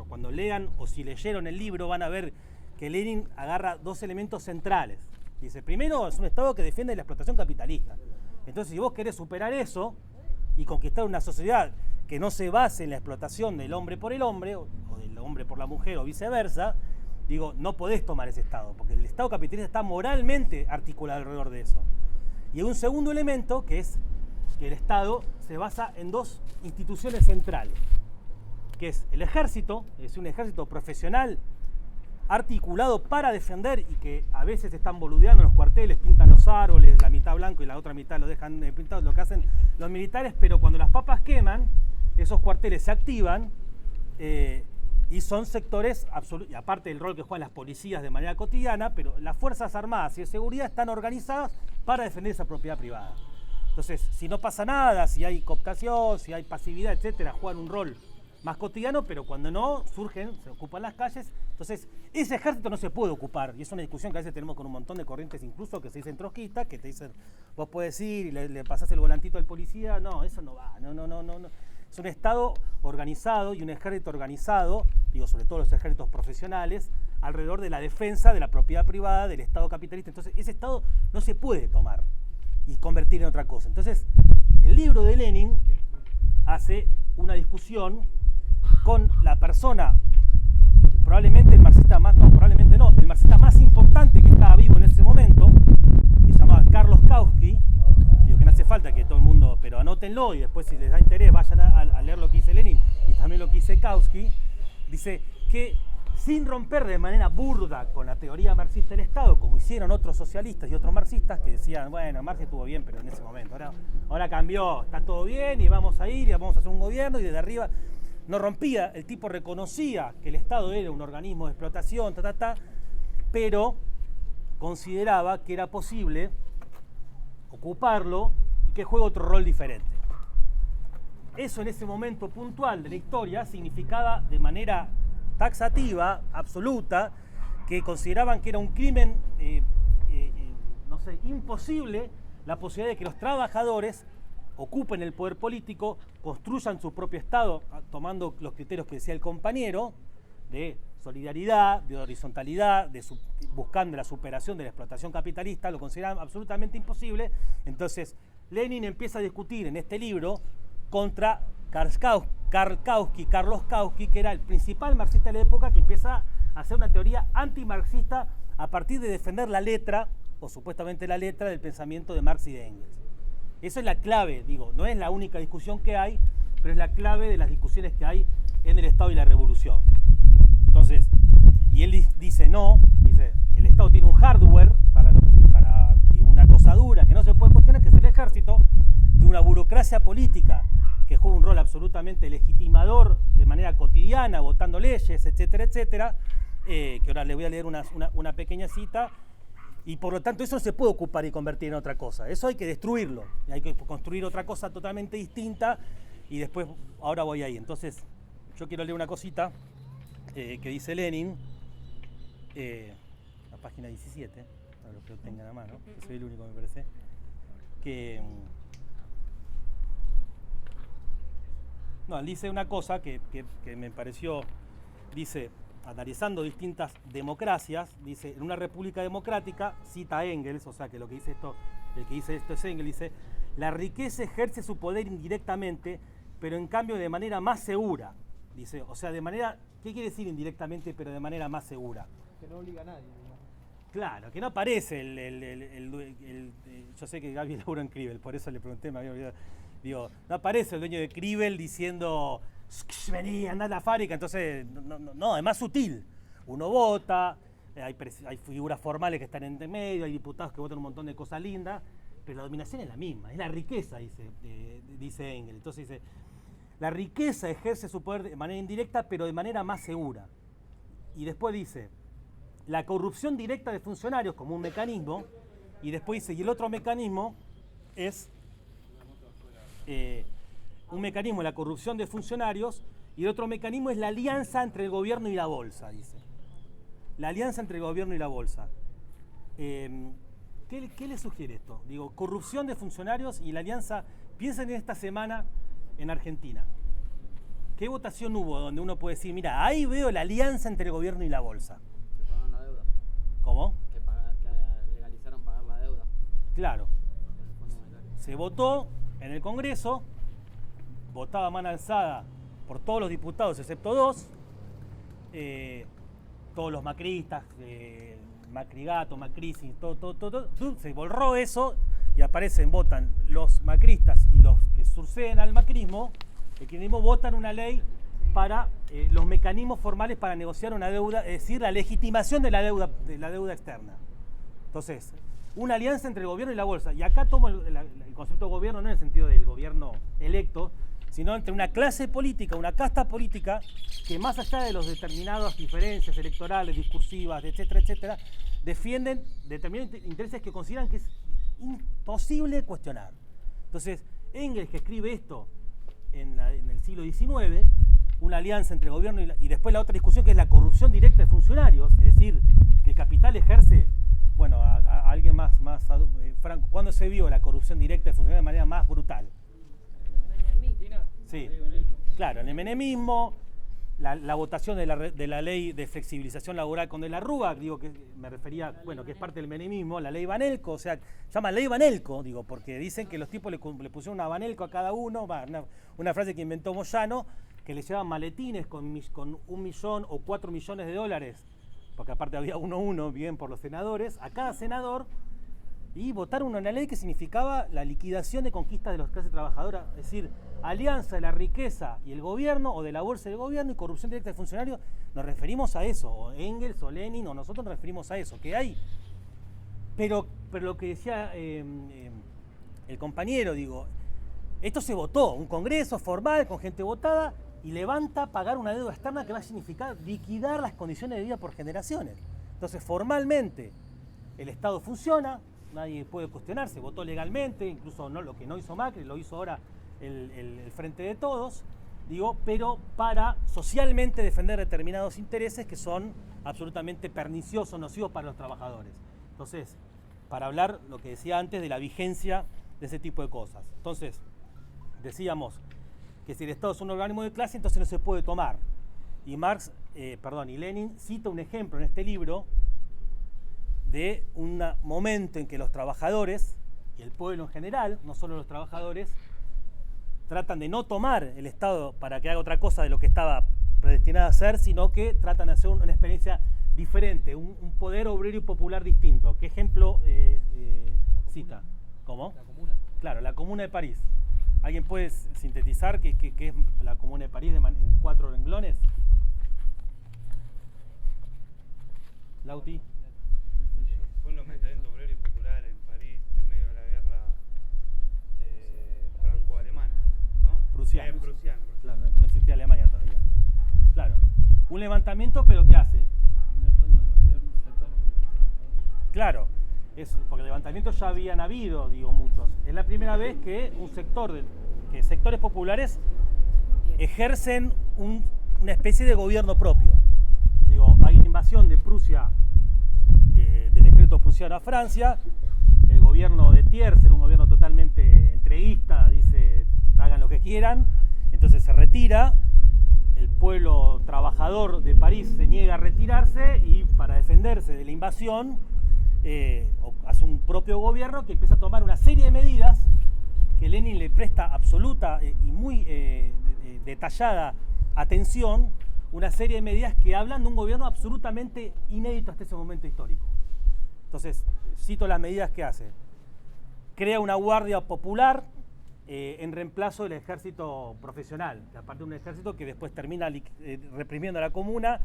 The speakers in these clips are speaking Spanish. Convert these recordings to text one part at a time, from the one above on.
cuando lean o si leyeron el libro van a ver que Lenin agarra dos elementos centrales. Dice, primero es un Estado que defiende la explotación capitalista. Entonces, si vos querés superar eso y conquistar una sociedad que no se base en la explotación del hombre por el hombre, o del hombre por la mujer, o viceversa, digo, no podés tomar ese Estado, porque el Estado capitalista está moralmente articulado alrededor de eso. Y hay un segundo elemento, que es que el Estado se basa en dos instituciones centrales, que es el ejército, es decir, un ejército profesional articulado para defender y que a veces están boludeando en los cuarteles, pintan los árboles, la mitad blanco y la otra mitad lo dejan pintados, lo que hacen los militares, pero cuando las papas queman, esos cuarteles se activan y son sectores absolutos, y aparte del rol que juegan las policías de manera cotidiana, pero las Fuerzas Armadas y de Seguridad están organizadas para defender esa propiedad privada. Entonces, si no pasa nada, si hay cooptación, si hay pasividad, etcétera, juegan un rol más cotidiano, pero cuando no, surgen, se ocupan las calles. Entonces, ese ejército no se puede ocupar, y es una discusión que a veces tenemos con un montón de corrientes, incluso que se dicen trotskistas, que te dicen, vos podés ir y le pasás el volantito al policía. No, eso no va, no. Es un Estado organizado y un ejército organizado, digo, sobre todo los ejércitos profesionales, alrededor de la defensa de la propiedad privada del Estado capitalista. Entonces, ese Estado no se puede tomar y convertir en otra cosa. Entonces, el libro de Lenin hace una discusión con la persona, probablemente el marxista más, no, probablemente no, el marxista más importante que estaba vivo en ese momento, que se llamaba Carlos Kautsky. Digo que no hace falta que todo el mundo, pero anótenlo y después si les da interés vayan a leer lo que dice Lenin y también lo que dice Kautsky. Dice que sin romper de manera burda con la teoría marxista del Estado, como hicieron otros socialistas y otros marxistas que decían, bueno, Marx estuvo bien, pero en ese momento, ahora cambió, está todo bien y vamos a ir y vamos a hacer un gobierno, y desde arriba no rompía, el tipo reconocía que el Estado era un organismo de explotación, pero consideraba que era posible ocuparlo y que juegue otro rol diferente. Eso en ese momento puntual de la historia significaba de manera taxativa, absoluta, que consideraban que era un crimen, imposible la posibilidad de que los trabajadores ocupen el poder político, construyan su propio Estado, tomando los criterios que decía el compañero, de solidaridad, de horizontalidad, buscando la superación de la explotación capitalista, lo consideraban absolutamente imposible. Entonces, Lenin empieza a discutir en este libro contra Carlos Kautsky, que era el principal marxista de la época, que empieza a hacer una teoría antimarxista a partir de defender la letra, o supuestamente la letra, del pensamiento de Marx y de Engels. Esa es la clave, digo, no es la única discusión que hay, pero es la clave de las discusiones que hay en el Estado y la Revolución. Entonces, y él dice, el Estado tiene un hardware para una cosa dura que no se puede cuestionar, que es el ejército, de una burocracia política que juega un rol absolutamente legitimador de manera cotidiana, votando leyes, etcétera, etcétera, que ahora le voy a leer una pequeña cita, y por lo tanto eso no se puede ocupar y convertir en otra cosa, eso hay que destruirlo, hay que construir otra cosa totalmente distinta, y después, ahora voy ahí. Entonces, yo quiero leer una cosita que dice Lenin, la página 17, para los que lo tengan a mano, que soy el único, me parece, que... No, él dice una cosa que me pareció, dice, analizando distintas democracias, dice, en una república democrática, cita a Engels, o sea que el que dice esto es Engels, dice, la riqueza ejerce su poder indirectamente, pero en cambio de manera más segura. Dice, o sea, de manera, ¿qué quiere decir indirectamente, pero de manera más segura? Que no obliga a nadie, ¿no? Claro, que no aparece yo sé que Gaby laburó en Cribel, por eso le pregunté, me había olvidado. Digo, no aparece el dueño de Cribel diciendo, vení, andá a la fábrica. Entonces, no, es más sutil. Uno vota, hay figuras formales que están en medio, hay diputados que votan un montón de cosas lindas, pero la dominación es la misma, es la riqueza, dice Engels. Entonces dice, la riqueza ejerce su poder de manera indirecta, pero de manera más segura. Y después dice, la corrupción directa de funcionarios como un mecanismo, y después dice, y el otro mecanismo es un mecanismo, la corrupción de funcionarios, y el otro mecanismo es la alianza entre el gobierno y la bolsa, dice. La alianza entre el gobierno y la bolsa. ¿Qué le sugiere esto? Digo, corrupción de funcionarios y la alianza. Piensen en esta semana en Argentina. ¿qué votación hubo donde uno puede decir, mira, ahí veo la alianza entre el gobierno y la bolsa? Que pagaron la deuda. ¿Cómo? Que legalizaron pagar la deuda. Claro. En el Fondo Monetario. Se votó en el Congreso, votaba a mano alzada por todos los diputados excepto dos, todos los macristas, Macrigato, Macrisi, todo, se borró eso y aparecen, votan los macristas y los que suceden al macrismo, el kirchnerismo votan una ley para los mecanismos formales para negociar una deuda, es decir, la legitimación de la deuda externa. Entonces, una alianza entre el gobierno y la bolsa. Y acá tomo el concepto de gobierno no en el sentido del gobierno electo, sino entre una clase política, una casta política, que más allá de las determinadas diferencias electorales, discursivas, etcétera, etcétera, defienden determinados intereses que consideran que es imposible cuestionar. Entonces, Engels, que escribe esto en el siglo XIX, una alianza entre el gobierno y después la otra discusión que es la corrupción directa de funcionarios, es decir, que el capital ejerce, bueno, a alguien más Franco, ¿cuándo se vio la corrupción directa de funcionarios de manera más brutal? Sí, claro, en el menemismo, la votación de la ley de flexibilización laboral con De la Rúa, digo que me refería, bueno, que es parte del menemismo, la ley Banelco, o sea, se llama ley Banelco, digo, porque dicen que los tipos le pusieron una Banelco a cada uno, una frase que inventó Moyano, que le llevaban maletines con 1 millón o 4 millones de dólares, porque aparte había uno, bien por los senadores, a cada senador, y votaron una ley que significaba la liquidación de conquistas de las clases trabajadoras, es decir, alianza de la riqueza y el gobierno, o de la bolsa y el gobierno, y corrupción directa de funcionarios. Nos referimos a eso, o Engels, o Lenin, o nosotros nos referimos a eso, que hay. Pero lo que decía el compañero, digo, esto se votó, un congreso formal con gente votada, y levanta pagar una deuda externa que va a significar liquidar las condiciones de vida por generaciones. Entonces, formalmente, el Estado funciona, nadie puede cuestionarse, votó legalmente, incluso no, lo que no hizo Macri, lo hizo ahora el Frente de Todos, digo, pero para socialmente defender determinados intereses que son absolutamente perniciosos, nocivos para los trabajadores. Entonces, para hablar, lo que decía antes, de la vigencia de ese tipo de cosas. Entonces, decíamos que si el Estado es un organismo de clase, entonces no se puede tomar. Y y Lenin cita un ejemplo en este libro de un momento en que los trabajadores y el pueblo en general, no solo los trabajadores, tratan de no tomar el Estado para que haga otra cosa de lo que estaba predestinado a hacer, sino que tratan de hacer una experiencia diferente, un poder obrero y popular distinto. ¿Qué ejemplo cita? ¿Cómo? La Comuna. Claro, la Comuna de París. ¿Alguien puede sintetizar qué es la Comuna de París en 4 renglones? Lauti. Fue un levantamiento obrero y popular en París en medio de la guerra franco-alemana, ¿no? Prusiana. Prusiana. Claro, no existía Alemania todavía. Claro. Un levantamiento, pero ¿qué hace? Primer toma de gobierno estatal por los trabajadores. Claro, porque levantamientos ya habían habido, digo, muchos. Es la primera vez que que sectores populares ejercen una especie de gobierno propio. Digo, hay una invasión de Prusia, del ejército prusiano a Francia, el gobierno de Thiers era un gobierno totalmente entreguista, dice, hagan lo que quieran, entonces se retira, el pueblo trabajador de París se niega a retirarse y para defenderse de la invasión hace un propio gobierno que empieza a tomar una serie de medidas que Lenin le presta absoluta y muy detallada atención, una serie de medidas que hablan de un gobierno absolutamente inédito hasta ese momento histórico. Entonces, cito las medidas que hace. Crea una guardia popular en reemplazo del ejército profesional, que aparte de un ejército que después termina reprimiendo a la comuna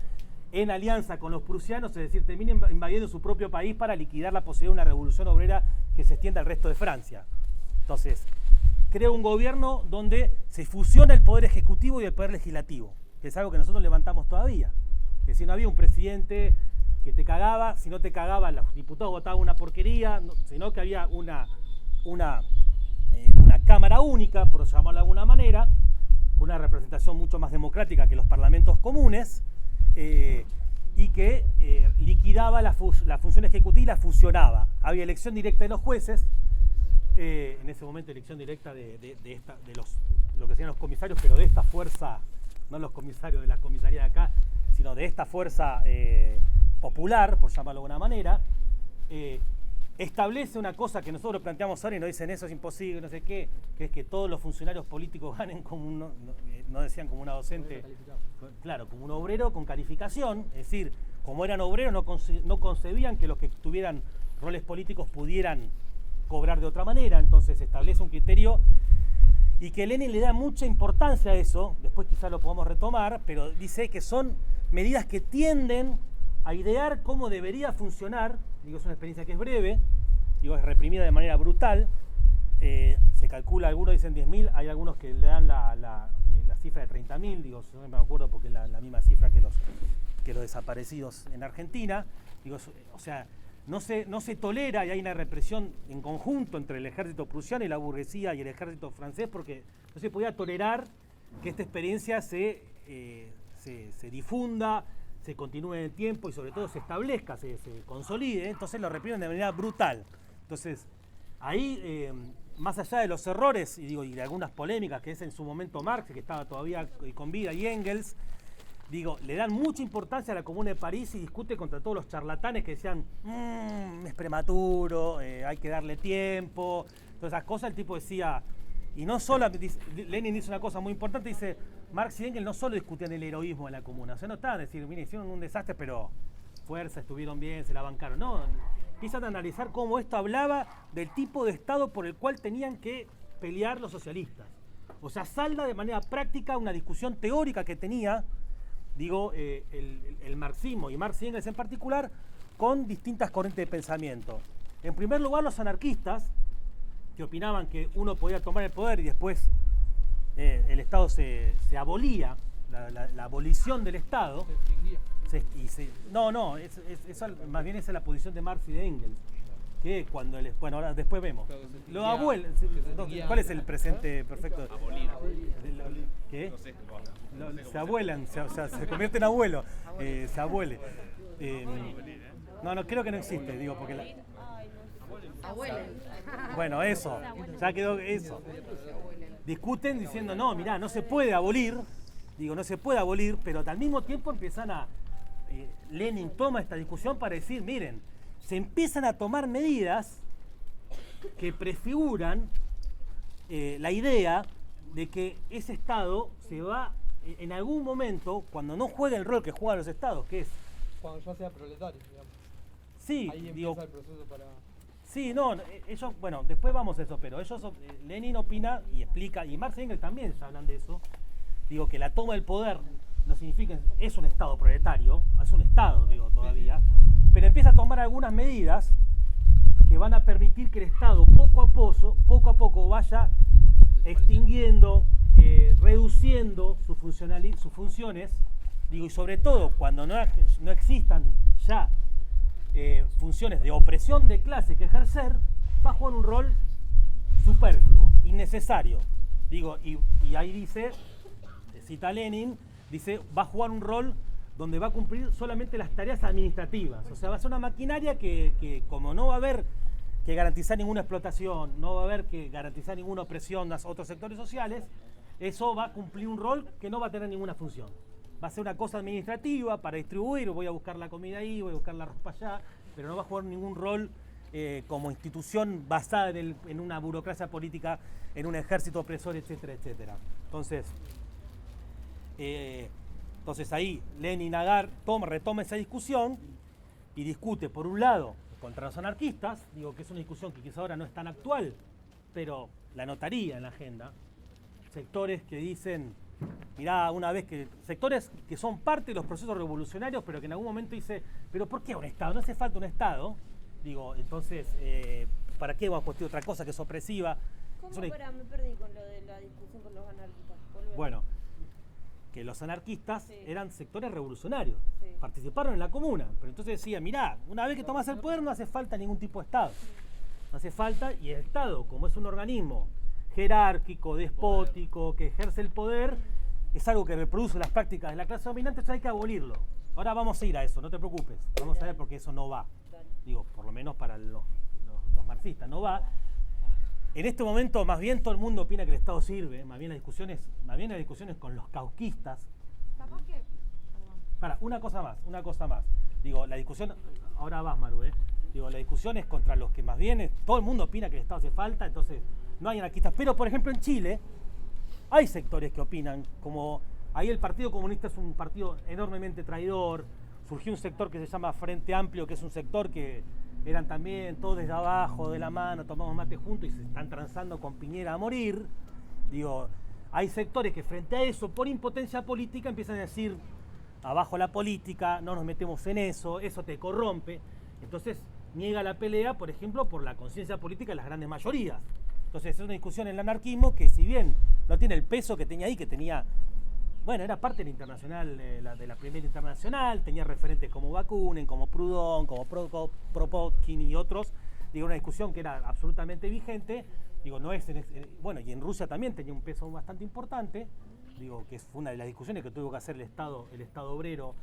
en alianza con los prusianos, es decir, termina invadiendo su propio país para liquidar la posibilidad de una revolución obrera que se extienda al resto de Francia. Entonces, crea un gobierno donde se fusiona el poder ejecutivo y el poder legislativo, que es algo que nosotros levantamos todavía. Que si no había un presidente que te cagaba, si no te cagaba, los diputados votaban una porquería, sino que había una cámara única, por llamarlo de alguna manera, con una representación mucho más democrática que los parlamentos comunes, y que liquidaba la función ejecutiva y la fusionaba. Había elección directa de los jueces, en ese momento elección directa de lo que serían los comisarios, pero de esta fuerza no los comisarios de las comisarías de acá, sino de esta fuerza popular, por llamarlo de alguna manera, establece una cosa que nosotros planteamos ahora y nos dicen eso es imposible, no sé qué, que es que todos los funcionarios políticos ganen como no decían como una docente, claro, como un obrero con calificación, es decir, como eran obreros no concebían que los que tuvieran roles políticos pudieran cobrar de otra manera, entonces establece un criterio y que Lenin le da mucha importancia a eso, después quizás lo podamos retomar, pero dice que son medidas que tienden a idear cómo debería funcionar, digo, es una experiencia que es breve, digo, es reprimida de manera brutal, se calcula, algunos dicen 10.000, hay algunos que le dan la cifra de 30.000, digo, yo no me acuerdo porque es la misma cifra que los desaparecidos en Argentina, digo, o sea, no se tolera y hay una represión en conjunto entre el ejército prusiano y la burguesía y el ejército francés porque no se podía tolerar que esta experiencia se difunda, se continúe en el tiempo y sobre todo se establezca, se consolide, entonces lo reprimen de manera brutal. Entonces, ahí, más allá de los errores y de algunas polémicas que es en su momento Marx, que estaba todavía con vida, y Engels, digo, le dan mucha importancia a la Comuna de París y discute contra todos los charlatanes que decían es prematuro, hay que darle tiempo, todas esas cosas. El tipo decía, y no solo, Lenin dice una cosa muy importante, dice, Marx y Engels no solo discutían el heroísmo de la Comuna, o sea, no estaban diciendo, mire, hicieron un desastre, pero fuerza, estuvieron bien, se la bancaron, no, empiezan a analizar cómo esto hablaba del tipo de Estado por el cual tenían que pelear los socialistas. O sea, salda de manera práctica una discusión teórica que tenía, digo, el marxismo y Marx y Engels en particular, con distintas corrientes de pensamiento. En primer lugar, los anarquistas, que opinaban que uno podía tomar el poder y después el Estado se abolía, la abolición del Estado. Se extinguía. Más bien esa es la posición de Marx y de Engels. Que cuando bueno, ahora después vemos. Claro, se extinguía, Lo abuelan. se extinguía. ¿Cuál es el presente perfecto? Abolir. ¿Qué? No sé. Se abuelan, o sea, se convierte en abuelo, se abuele. No, creo que no existe, digo, porque bueno, eso, ya quedó eso. Discuten diciendo, no, mirá, no se puede abolir, pero al mismo tiempo empiezan Lenin toma esta discusión para decir, miren, se empiezan a tomar medidas que prefiguran la idea de que ese Estado se va, en algún momento, cuando no juegue el rol que juegan los Estados, que es... Cuando ya sea proletario, digamos. Sí, Ahí digo, empieza el proceso para... sí, no, ellos, bueno, después vamos a eso, pero ellos, Lenin opina y explica, y Marx y Engels también ya hablan de eso, digo, que la toma del poder no significa, es un Estado proletario, es un Estado, digo, todavía, pero empieza a tomar algunas medidas que van a permitir que el Estado poco a poco vaya extinguiendo, reduciendo sus funciones, digo, y sobre todo cuando no existan ya funciones de opresión de clase que ejercer, va a jugar un rol superfluo, innecesario. Digo, y ahí dice, cita Lenin, dice, va a jugar un rol donde va a cumplir solamente las tareas administrativas. O sea, va a ser una maquinaria que como no va a haber que garantizar ninguna explotación, no va a haber que garantizar ninguna opresión a otros sectores sociales, eso va a cumplir un rol que no va a tener ninguna función. Va a ser una cosa administrativa para distribuir, voy a buscar la comida ahí, voy a buscar la ropa allá, pero no va a jugar ningún rol como institución basada en una burocracia política, en un ejército opresor, etcétera, etcétera. Entonces ahí Lenin retoma esa discusión y discute, por un lado, contra los anarquistas, digo que es una discusión que quizá ahora no es tan actual, pero la notaría en la agenda, sectores que dicen, mirá, sectores que son parte de los procesos revolucionarios, pero que en algún momento dice, pero ¿por qué un Estado? No hace falta un Estado. Digo, entonces, ¿para qué vamos a construir otra cosa que es opresiva? ¿Cómo? Me perdí con lo de la discusión con los anarquistas. Volvemos. Bueno, que los anarquistas Sí. eran sectores revolucionarios, Sí. participaron en la comuna, pero entonces decía, mirá, una vez que tomás el poder no hace falta ningún tipo de Estado. No hace falta, y el Estado, como es un organismo jerárquico, despótico, que ejerce el poder, es algo que reproduce las prácticas de la clase dominante, entonces hay que abolirlo. Ahora vamos a ir a eso, no te preocupes, vamos a ver porque eso no va. Digo, por lo menos para los marxistas, no va. En este momento, más bien todo el mundo opina que el Estado sirve, más bien las discusiones con los cauquistas, que, perdón. Para, una cosa más. Digo, la discusión, ahora vas, Maru, Digo, la discusión es contra los que más bien, todo el mundo opina que el Estado hace falta, entonces no hay anarquistas. Pero, por ejemplo, en Chile hay sectores que opinan, como ahí el Partido Comunista es un partido enormemente traidor, surgió un sector que se llama Frente Amplio, que es un sector que eran también todos desde abajo, de la mano, tomamos mate juntos y se están transando con Piñera a morir. Digo, hay sectores que frente a eso, por impotencia política, empiezan a decir, abajo la política, no nos metemos en eso te corrompe. Entonces niega la pelea, por ejemplo, por la conciencia política de las grandes mayorías. Entonces es una discusión en el anarquismo que, si bien no tiene el peso que tenía ahí, que tenía, bueno, era parte de la internacional, de la primera internacional, tenía referentes como Bakunin, como Proudhon, como Kropotkin y otros. Digo, una discusión que era absolutamente vigente. Digo, no es, bueno, y en Rusia también tenía un peso bastante importante. Digo, que fue una de las discusiones que tuvo que hacer el Estado obrero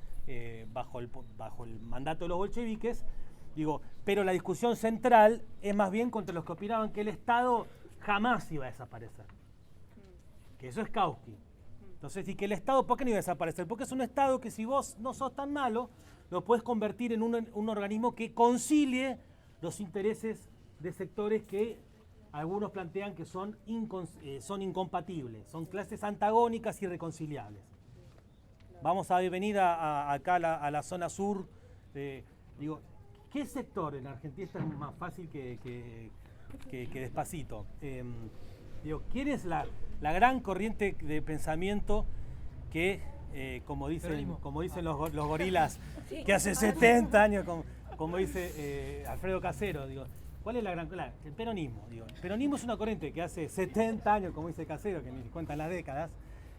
bajo el mandato de los bolcheviques. Digo, pero la discusión central es más bien contra los que opinaban que el Estado jamás iba a desaparecer. Que eso es Kautsky. Entonces, y que el Estado, ¿por qué no iba a desaparecer? Porque es un Estado que, si vos no sos tan malo, lo puedes convertir en un organismo que concilie los intereses de sectores que algunos plantean que son incompatibles, son clases antagónicas y irreconciliables. Vamos a venir acá a la zona sur. Digo, ¿qué sector en Argentina es más fácil que Despacito? Digo, ¿quién es la gran corriente de pensamiento que, como dicen los gorilas, que hace 70 años, como dice Alfredo Casero, digo, ¿cuál es la gran? El peronismo. Digo, el peronismo es una corriente que hace 70 años, como dice Casero, que ni cuentan las décadas,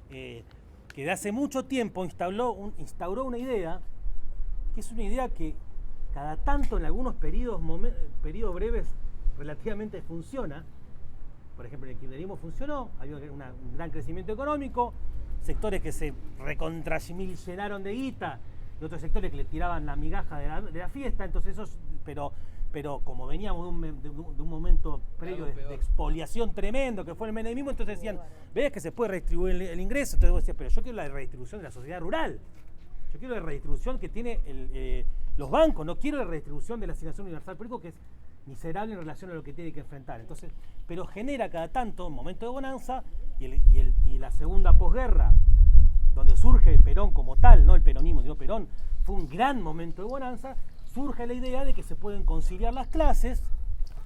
que de hace mucho tiempo instauró una idea, que es una idea que cada tanto en algunos periodos breves relativamente funciona. Por ejemplo, el kirchnerismo funcionó, había un gran crecimiento económico, sectores que se llenaron de guita, y otros sectores que le tiraban la migaja de la fiesta. Entonces esos, pero como veníamos de un momento previo de expoliación tremendo, que fue el menemismo, entonces decían, ves que se puede redistribuir el ingreso. Entonces vos decías, pero yo quiero la redistribución de la sociedad rural, yo quiero la redistribución que tiene los bancos, no quiero la redistribución de la asignación universal público, que es miserable en relación a lo que tiene que enfrentar. Entonces, pero genera cada tanto un momento de bonanza, y la segunda posguerra, donde surge Perón como tal, no el peronismo, sino Perón, fue un gran momento de bonanza. Surge la idea de que se pueden conciliar las clases.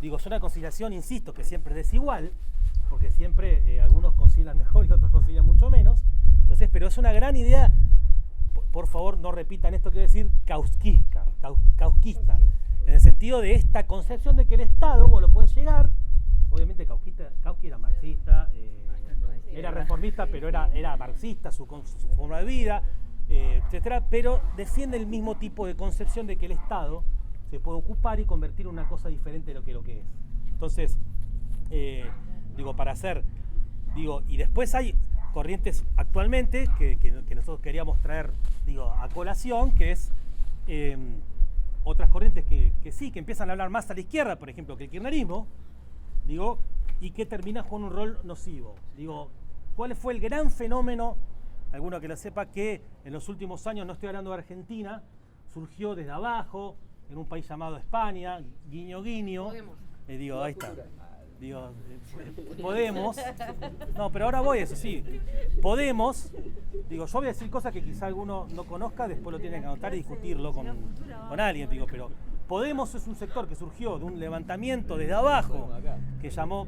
Digo, es una conciliación, insisto, que siempre es desigual, porque siempre algunos concilian mejor y otros concilian mucho menos. Entonces, pero es una gran idea. Por favor, no repitan esto, quiero decir kautsquista, en el sentido de esta concepción de que el Estado, vos lo podés llegar. Obviamente Kautsky era marxista, era reformista, pero era marxista, su forma de vida, etcétera, pero defiende el mismo tipo de concepción de que el Estado se puede ocupar y convertir en una cosa diferente de lo que es. Entonces, digo, y después hay corrientes actualmente que nosotros queríamos traer, digo, a colación, que es otras corrientes que empiezan a hablar más a la izquierda, por ejemplo, que el kirchnerismo, digo, y que terminan con un rol nocivo. Digo, ¿cuál fue el gran fenómeno? Alguno que lo sepa, que en los últimos años, no estoy hablando de Argentina, surgió desde abajo, en un país llamado España, guiño guiño. Digo, ahí está. Digo, Podemos. No, pero ahora voy a eso, sí. Podemos. Digo, yo voy a decir cosas que quizá alguno no conozca, después lo tienen que anotar y discutirlo con alguien. Digo, pero Podemos es un sector que surgió de un levantamiento desde abajo que llamó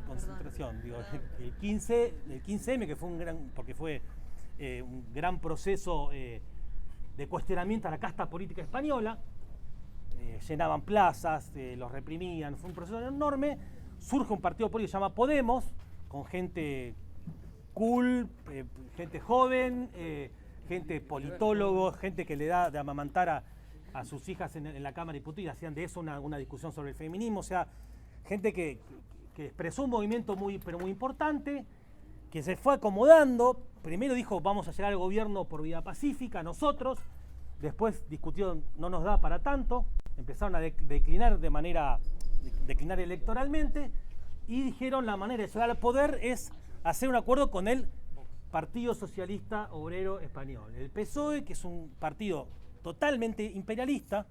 concentración. Digo, el 15M, que fue un gran proceso de cuestionamiento a la casta política española. Llenaban plazas, los reprimían, fue un proceso enorme. Surge un partido político que se llama Podemos, con gente cool, gente joven, gente politólogo, gente que le da de amamantar a sus hijas en la Cámara de Diputados, y hacían de eso una discusión sobre el feminismo. O sea, gente que expresó un movimiento muy importante, que se fue acomodando. Primero dijo, vamos a llegar al gobierno por vía pacífica, nosotros. Después discutió, no nos da para tanto. Empezaron a declinar declinar electoralmente, y dijeron, la manera de llegar al poder es hacer un acuerdo con el Partido Socialista Obrero Español. El PSOE, que es un partido totalmente imperialista,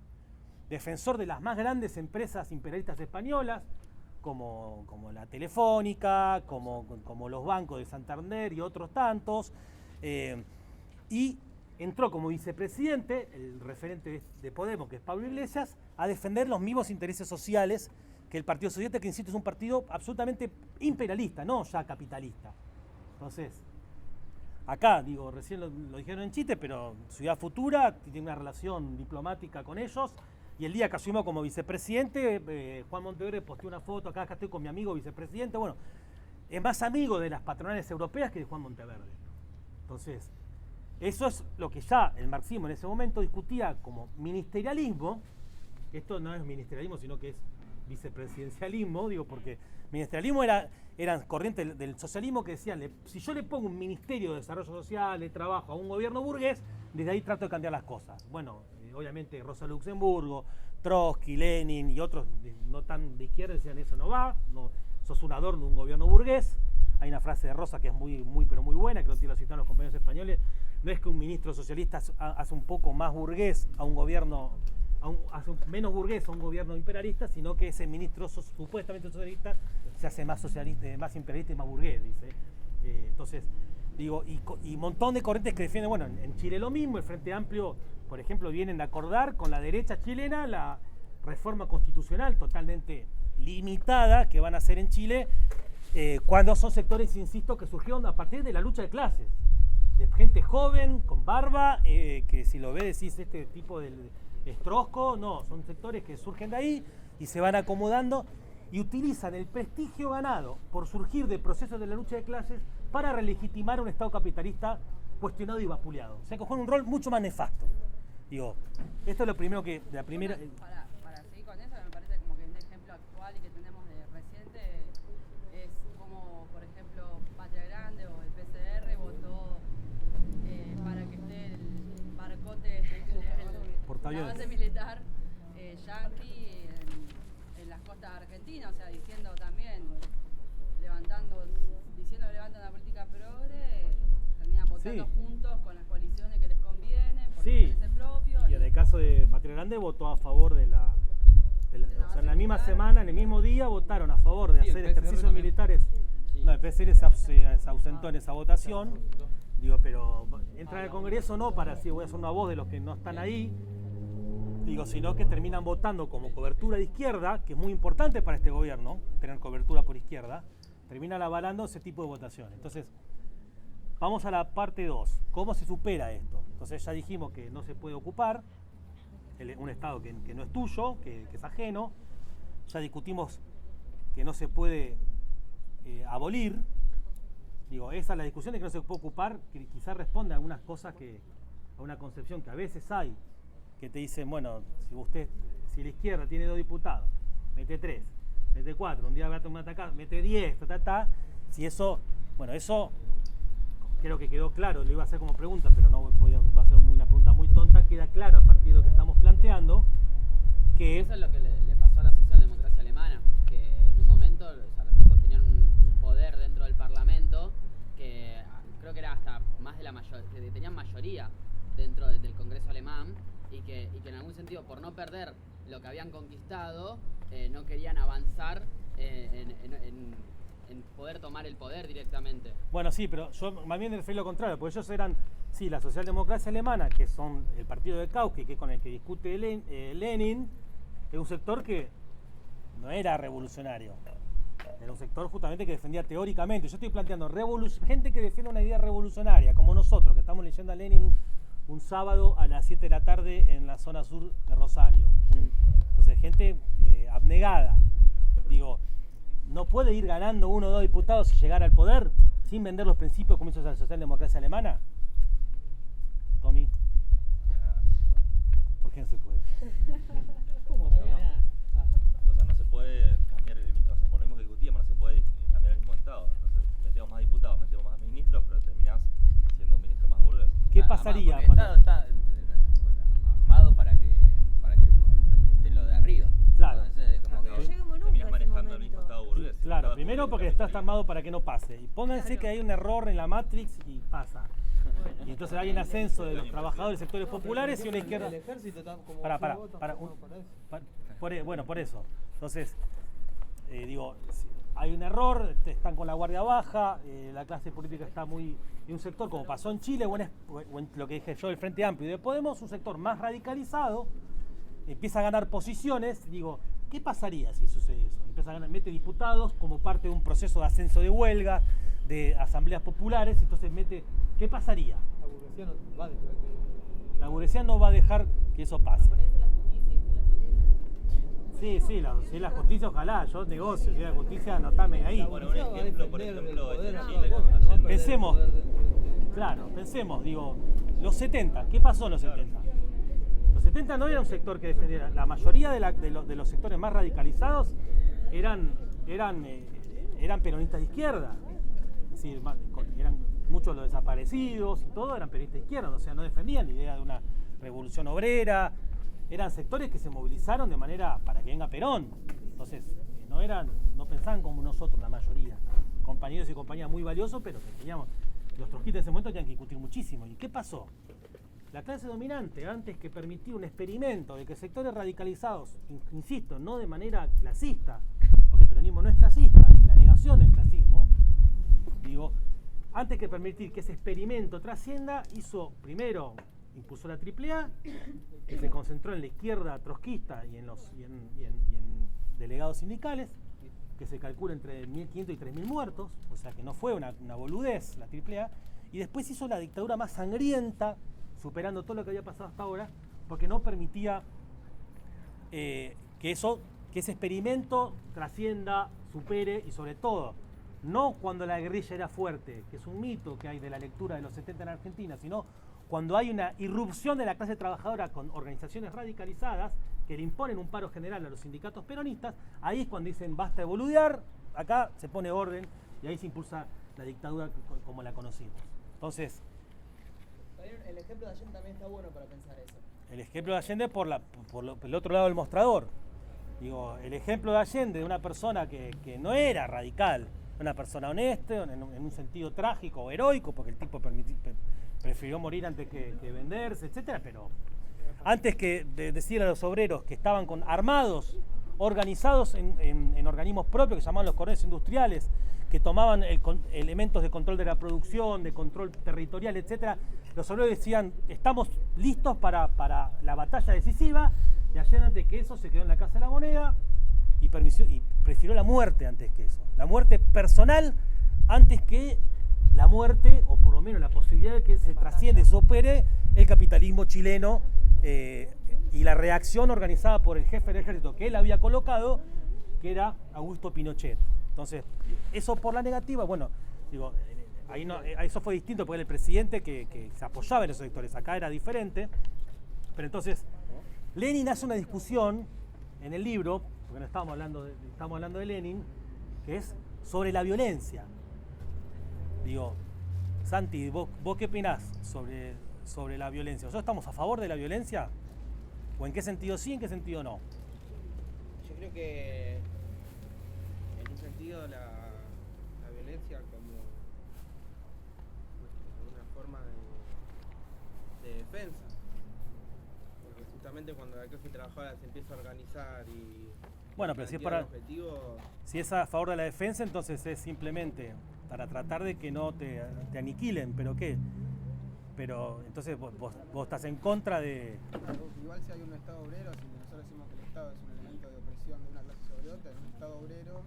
defensor de las más grandes empresas imperialistas españolas, como la Telefónica, como los bancos de Santander y otros tantos, y entró como vicepresidente, el referente de Podemos, que es Pablo Iglesias, a defender los mismos intereses sociales que el Partido Socialista, que insisto es un partido absolutamente imperialista, no ya capitalista. Entonces, acá, digo, recién lo dijeron en chiste, pero Ciudad Futura tiene una relación diplomática con ellos, y el día que asumimos como vicepresidente, Juan Monteverde posteó una foto, acá estoy con mi amigo vicepresidente, bueno, es más amigo de las patronales europeas que de Juan Monteverde. Entonces, eso es lo que ya el marxismo en ese momento discutía como ministerialismo. Esto no es ministerialismo, sino que es vicepresidencialismo, digo, porque ministerialismo eran corrientes del socialismo que decían, si yo le pongo un ministerio de desarrollo social, de trabajo a un gobierno burgués, desde ahí trato de cambiar las cosas. Bueno, obviamente Rosa Luxemburgo, Trotsky, Lenin y otros no tan de izquierda decían, eso no va, no, sos un adorno de un gobierno burgués. Hay una frase de Rosa que es muy buena, que lo citan los compañeros españoles, no es que un ministro socialista hace un poco más burgués a un gobierno, hace menos burgués a un gobierno imperialista, sino que ese ministro supuestamente socialista se hace más socialista, más imperialista y más burgués, dice. Entonces, digo, y un montón de corrientes que defienden, bueno, en Chile lo mismo, el Frente Amplio, por ejemplo, vienen a acordar con la derecha chilena la reforma constitucional totalmente limitada que van a hacer en Chile, cuando son sectores, insisto, que surgieron a partir de la lucha de clases, de gente joven, con barba, que si lo ves decís, este tipo de estrosco, no, son sectores que surgen de ahí y se van acomodando y utilizan el prestigio ganado por surgir de procesos de la lucha de clases para relegitimar un Estado capitalista cuestionado y vapuleado. O sea, que juegan un rol mucho más nefasto. Digo, esto es lo primero que, la primera... Para seguir con eso, me parece como que un ejemplo actual y que tenemos de reciente es como, por ejemplo, Patria Grande o el PCR votó para que esté el barcote, la base militar yanqui en las costas argentinas, o sea, diciendo también, diciendo que levantan la política progre, terminan votando juntos con las coaliciones que les convienen, por intereses propios. Y en el caso de Patria Grande votó a favor de la o sea, en la misma semana, en el mismo día, votaron a favor de hacer ejercicios militares. No, el PCR se ausentó en esa votación. Digo, pero entra al Congreso no para decir voy a hacer una voz de los que no están ahí, digo, sino que terminan votando como cobertura de izquierda, que es muy importante para este gobierno, tener cobertura por izquierda, terminan avalando ese tipo de votaciones. Entonces, vamos a la parte 2, ¿cómo se supera esto? Entonces ya dijimos que no se puede ocupar un Estado que no es tuyo, que es ajeno, ya discutimos que no se puede abolir. Digo, esa es la discusión de que no se puede ocupar, que quizás responde a algunas cosas a una concepción que a veces hay, que te dicen, bueno, si la izquierda tiene 2 diputados, mete 3, mete 4, un día va a tomar atacado, mete 10, si eso, bueno, eso creo que quedó claro, lo iba a hacer como pregunta, pero no va a ser una pregunta muy tonta, queda claro a partir de lo que estamos planteando, que... Eso es lo que le pasó a la socialdemocracia alemana, que en un momento, o sea, los tipos tenían un poder dentro del Parlamento que creo que era hasta más de la mayoría, que tenían mayoría dentro del Congreso alemán y que en algún sentido, por no perder lo que habían conquistado, no querían avanzar en poder tomar el poder directamente. Bueno, sí, pero yo más bien refiero lo contrario, porque ellos eran, sí, la socialdemocracia alemana, que son el partido de Kautsky, que es con el que discute Lenin, es un sector que no era revolucionario. Era un sector justamente que defendía teóricamente. Yo estoy planteando gente que defiende una idea revolucionaria, como nosotros, que estamos leyendo a Lenin un sábado a las 7 de la tarde en la zona sur de Rosario. Entonces, gente abnegada. Digo, ¿no puede ir ganando 1 o 2 diputados y llegar al poder sin vender los principios como hizo la socialdemocracia alemana? Tommy. ¿Por qué no se puede? ¿Cómo no? O sea, no se puede cambiar o sea, por lo mismo que discutíamos, no se puede cambiar el mismo Estado. Entonces, metemos más diputados, metemos más ministros, pero terminás siendo un ministro más burgués. ¿Qué pasaría? Porque el Estado está armado para que esté lo de arriba. Claro. Entonces, como que Lleguemos nunca terminás a ese manejando el momento. mismo Estado burgués. Claro, Estado primero porque está armado para que no pase. Y pónganse que hay un error en la Matrix y pasa. Y entonces hay un ascenso de los trabajadores de sectores populares y una izquierda. El ejército está como Para, fue voto, para, como para eso. bueno, por eso. Entonces, digo, hay un error, están con la guardia baja, la clase política está muy... Y un sector, como pasó en Chile, o en lo que dije yo, el Frente Amplio y de Podemos, un sector más radicalizado, empieza a ganar posiciones. Digo, ¿qué pasaría si sucede eso? Empieza a ganar, mete diputados como parte de un proceso de ascenso de huelga, de asambleas populares, entonces mete... ¿Qué pasaría? La burguesía no va a dejar que... La burguesía no va a dejar que eso pase. Sí, la justicia, ojalá, yo negocio, si la justicia anotame ahí. Bueno, un ejemplo, por ejemplo, en Chile, Pensemos, claro, pensemos, digo, los 70, ¿qué pasó en los 70? Los 70 no era un sector que defendiera, la mayoría de los sectores más radicalizados eran peronistas de izquierda, es decir, eran muchos los desaparecidos y todo eran peronistas de izquierda, o sea, no defendían la idea de una revolución obrera. Eran sectores que se movilizaron de manera para que venga Perón. Entonces, no pensaban como nosotros, la mayoría. Compañeros y compañeras muy valiosos, pero que teníamos, los trotskistas en ese momento tenían que discutir muchísimo. ¿Y qué pasó? La clase dominante, antes que permitir un experimento de que sectores radicalizados, insisto, no de manera clasista, porque el peronismo no es clasista, es la negación del clasismo, digo, antes que permitir que ese experimento trascienda, impulsó la AAA, que se concentró en la izquierda trotskista y en delegados sindicales, que se calcula entre 1.500 y 3.000 muertos, o sea que no fue una boludez la AAA, y después hizo la dictadura más sangrienta, superando todo lo que había pasado hasta ahora, porque no permitía que ese experimento trascienda, supere y sobre todo, no cuando la guerrilla era fuerte, que es un mito que hay de la lectura de los 70 en Argentina, sino cuando hay una irrupción de la clase trabajadora con organizaciones radicalizadas que le imponen un paro general a los sindicatos peronistas, ahí es cuando dicen basta de boludear, acá se pone orden y ahí se impulsa la dictadura como la conocimos. Entonces, El ejemplo de Allende también está bueno para pensar eso. el ejemplo de Allende por el otro lado del mostrador. Digo, el ejemplo de Allende, de una persona que no era radical, una persona honesta, en un sentido trágico o heroico, porque el tipo prefirió morir antes que venderse, etcétera, pero antes que decir a los obreros que estaban armados, organizados en organismos propios que se llamaban los coroneles industriales, que tomaban elementos de control de la producción, de control territorial, etcétera, los obreros decían, estamos listos para la batalla decisiva, y Allende antes que eso se quedó en la Casa de la Moneda y prefirió la muerte antes que eso, la muerte personal antes que la muerte, o por lo menos la posibilidad de que se trasciende, se opere el capitalismo chileno y la reacción organizada por el jefe del ejército que él había colocado, que era Augusto Pinochet. Entonces, eso por la negativa, bueno, digo, ahí no, eso fue distinto porque era el presidente que se apoyaba en esos sectores, acá era diferente, pero entonces, Lenin hace una discusión en el libro, porque no estamos hablando de Lenin, que es sobre la violencia. Digo, Santi, ¿vos qué opinás sobre la violencia? ¿Nosotros estamos a favor de la violencia? ¿O en qué sentido sí, en qué sentido no? Yo creo que en un sentido la violencia como una forma de defensa. Porque justamente cuando la clase trabajadora se empieza a organizar y bueno, pero si es a favor de la defensa, entonces es simplemente para tratar de que no te aniquilen, ¿pero qué? Pero entonces vos estás en contra de... Igual si hay un Estado obrero, si nosotros decimos que el Estado es un elemento de opresión de una clase sobre otra, en un Estado obrero,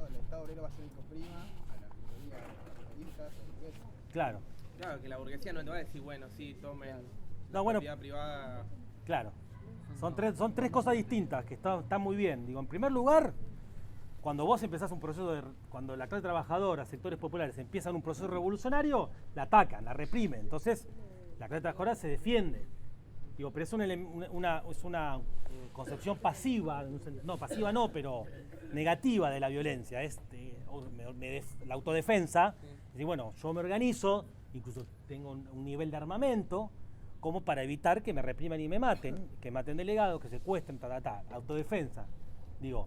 el Estado obrero va a ser el que oprima a la minoría capitalistas o burguesas. Claro. Claro, que la burguesía no te va a decir, bueno, sí, tomen no, bueno, propiedad privada. Claro. Son tres cosas distintas que están muy bien. Digo, en primer lugar, cuando vos empezás un proceso cuando la clase trabajadora, sectores populares empiezan un proceso revolucionario, la atacan, la reprimen. Entonces, la clase trabajadora se defiende. Digo, pero es una concepción pasiva, no, pasiva no, pero negativa de la violencia. Es la autodefensa. Es decir, bueno, yo me organizo, incluso tengo un nivel de armamento, como para evitar que me repriman y me maten, que maten delegados, que secuestren, autodefensa. Digo,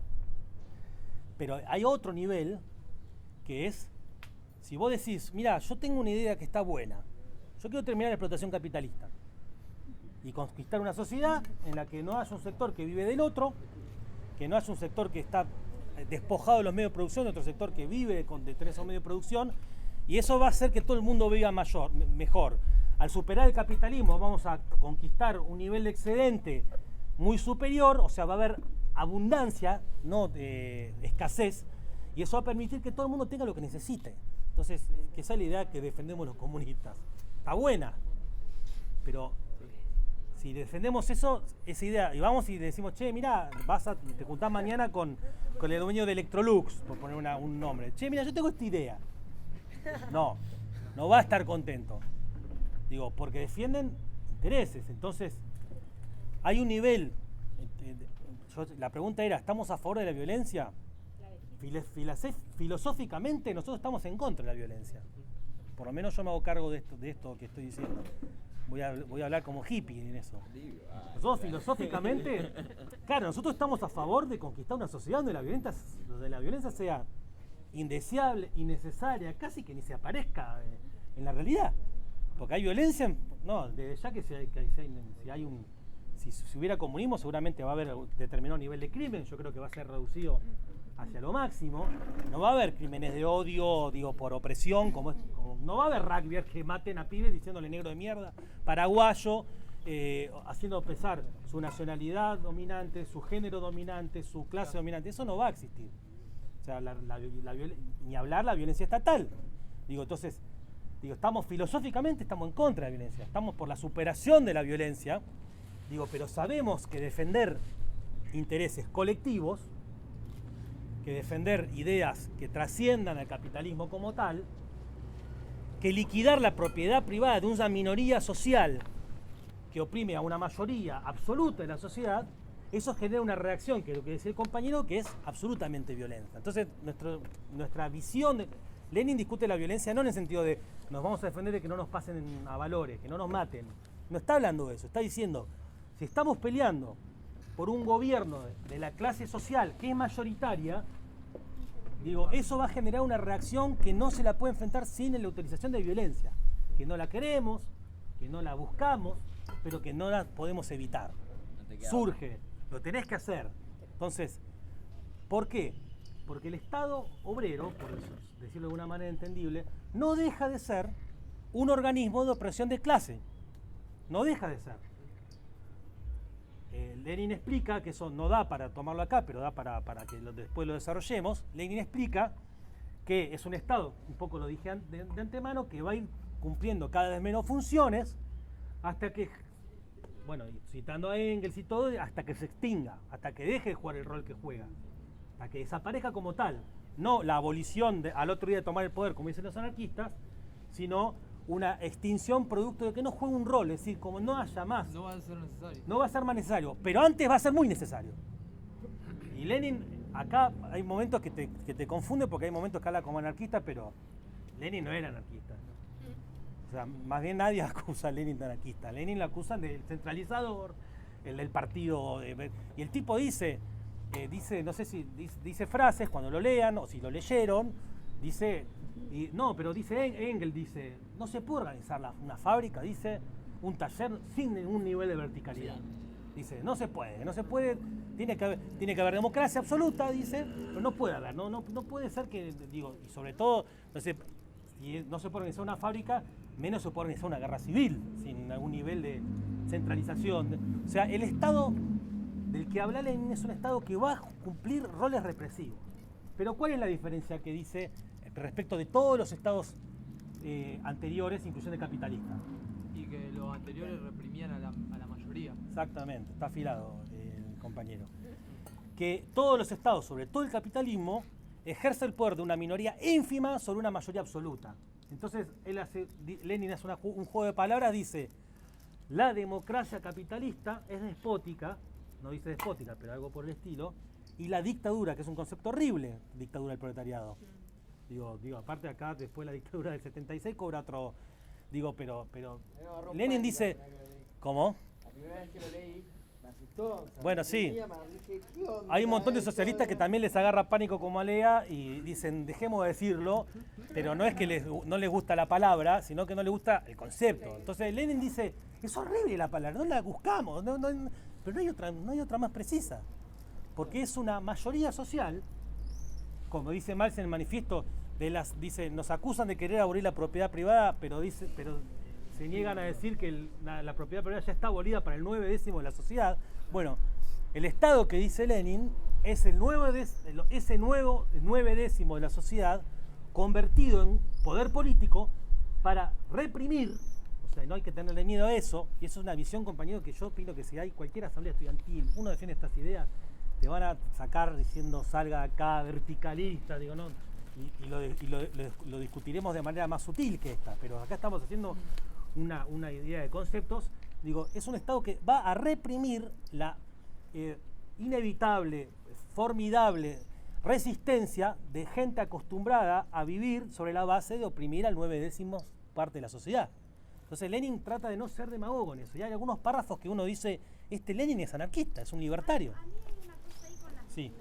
pero hay otro nivel que es, si vos decís, mira, yo tengo una idea que está buena, yo quiero terminar la explotación capitalista y conquistar una sociedad en la que no haya un sector que vive del otro, que no haya un sector que está despojado de los medios de producción, otro sector que vive de esos medios de producción, y eso va a hacer que todo el mundo viva mejor. Al superar el capitalismo vamos a conquistar un nivel de excedente muy superior, o sea, va a haber abundancia, no escasez, y eso va a permitir que todo el mundo tenga lo que necesite. Entonces, que esa es la idea que defendemos los comunistas. Está buena, pero si defendemos esa idea, y vamos y decimos, che, mirá, te juntás mañana con el dueño de Electrolux, por poner un nombre. Che, mira, yo tengo esta idea. No va a estar contento. Digo, porque defienden intereses. Entonces, hay un nivel. La pregunta era, ¿estamos a favor de la violencia? Filosóficamente, nosotros estamos en contra de la violencia. Por lo menos yo me hago cargo de esto que estoy diciendo. Voy a hablar como hippie en eso. Nosotros filosóficamente, claro, nosotros estamos a favor de conquistar una sociedad donde la violencia sea indeseable, innecesaria, casi que ni se aparezca en la realidad. Porque hay violencia, no, desde ya que si hubiera comunismo seguramente va a haber determinado nivel de crimen, yo creo que va a ser reducido hacia lo máximo. No va a haber crímenes de odio, digo, por opresión, como no va a haber rugbyers que maten a pibes diciéndole negro de mierda, paraguayo, haciendo pesar su nacionalidad dominante, su género dominante, su clase dominante. Eso no va a existir. O sea, ni hablar la violencia estatal. Digo, entonces, estamos filosóficamente estamos en contra de la violencia, estamos por la superación de la violencia, pero sabemos que defender intereses colectivos, que defender ideas que trasciendan al capitalismo como tal, que liquidar la propiedad privada de una minoría social que oprime a una mayoría absoluta de la sociedad, eso genera una reacción, que es lo que decía el compañero, que es absolutamente violenta. Entonces, nuestra visión Lenin discute la violencia no en el sentido de nos vamos a defender de que no nos pasen a valores, que no nos maten. No está hablando de eso, está diciendo, si estamos peleando por un gobierno de la clase social que es mayoritaria, eso va a generar una reacción que no se la puede enfrentar sin la utilización de violencia, que no la queremos, que no la buscamos, pero que no la podemos evitar. Surge, lo tenés que hacer. Entonces, ¿por qué? Porque el Estado obrero, por decirlo de alguna manera entendible, no deja de ser un organismo de opresión de clase. No deja de ser. Lenin explica que eso no da para tomarlo acá, pero da para que después lo desarrollemos. Lenin explica que es un Estado, un poco lo dije de antemano, que va a ir cumpliendo cada vez menos funciones hasta que, bueno, citando a Engels y todo, hasta que se extinga, hasta que deje de jugar el rol que juega, hasta que desaparezca como tal. No la abolición al otro día de tomar el poder, como dicen los anarquistas, sino una extinción producto de que no juegue un rol, es decir, como no haya más. No va a ser necesario. No va a ser más necesario, pero antes va a ser muy necesario. Y Lenin, acá hay momentos que te confunden porque hay momentos que habla como anarquista, pero Lenin no era anarquista. O sea, más bien nadie acusa a Lenin de anarquista. Lenin lo acusan del centralizador, el del partido. Y el tipo dice, no sé si dice frases cuando lo lean o si lo leyeron, dice. Pero dice Engels, dice, no se puede organizar una fábrica, dice, un taller sin ningún nivel de verticalidad. Dice, no se puede, tiene que haber democracia absoluta, dice, pero no puede haber, no puede ser que, y sobre todo, si no se puede organizar una fábrica, menos se puede organizar una guerra civil, sin algún nivel de centralización. O sea, el Estado del que habla Lenin es un Estado que va a cumplir roles represivos. Pero ¿cuál es la diferencia que dice respecto de todos los estados anteriores, incluyendo el capitalista? Y que los anteriores reprimían a la mayoría. Exactamente, está afilado el compañero. Que todos los estados, sobre todo el capitalismo, ejerce el poder de una minoría ínfima sobre una mayoría absoluta. Entonces, Lenin hace un juego de palabras, dice, la democracia capitalista es despótica, no dice despótica, pero algo por el estilo, y la dictadura, que es un concepto horrible, dictadura del proletariado. Aparte acá, después la dictadura del 76 cobra otro, pero Lenin dice, ¿cómo? La primera vez que lo leí, me asustó. O sea, Bueno, sí. dije, ¿qué onda? Hay un montón de socialistas que también les agarra pánico como a Lea y dicen, dejemos de decirlo, pero no es que no les gusta la palabra, sino que no les gusta el concepto. Entonces Lenin dice, es horrible la palabra, no la buscamos, pero no hay otra más precisa. Porque es una mayoría social, como dice Marx en el manifiesto, dice, nos acusan de querer abolir la propiedad privada, pero se niegan a decir que la propiedad privada ya está abolida para el 9/10 de la sociedad. Bueno, el Estado que dice Lenin es ese nuevo 9/10 de la sociedad convertido en poder político para reprimir, o sea, no hay que tenerle miedo a eso, y eso es una visión, compañero, que yo opino que si hay cualquier asamblea estudiantil, uno defiende estas ideas, te van a sacar diciendo salga acá, verticalista, digo, no, y lo discutiremos de manera más sutil que esta, pero acá estamos haciendo una idea de conceptos. Digo, es un Estado que va a reprimir la inevitable, formidable resistencia de gente acostumbrada a vivir sobre la base de oprimir al 9/10 parte de la sociedad. Entonces Lenin trata de no ser demagogo en eso. Y hay algunos párrafos que uno dice, Lenin es anarquista, es un libertario. A mí hay una cosa ahí con la Sí.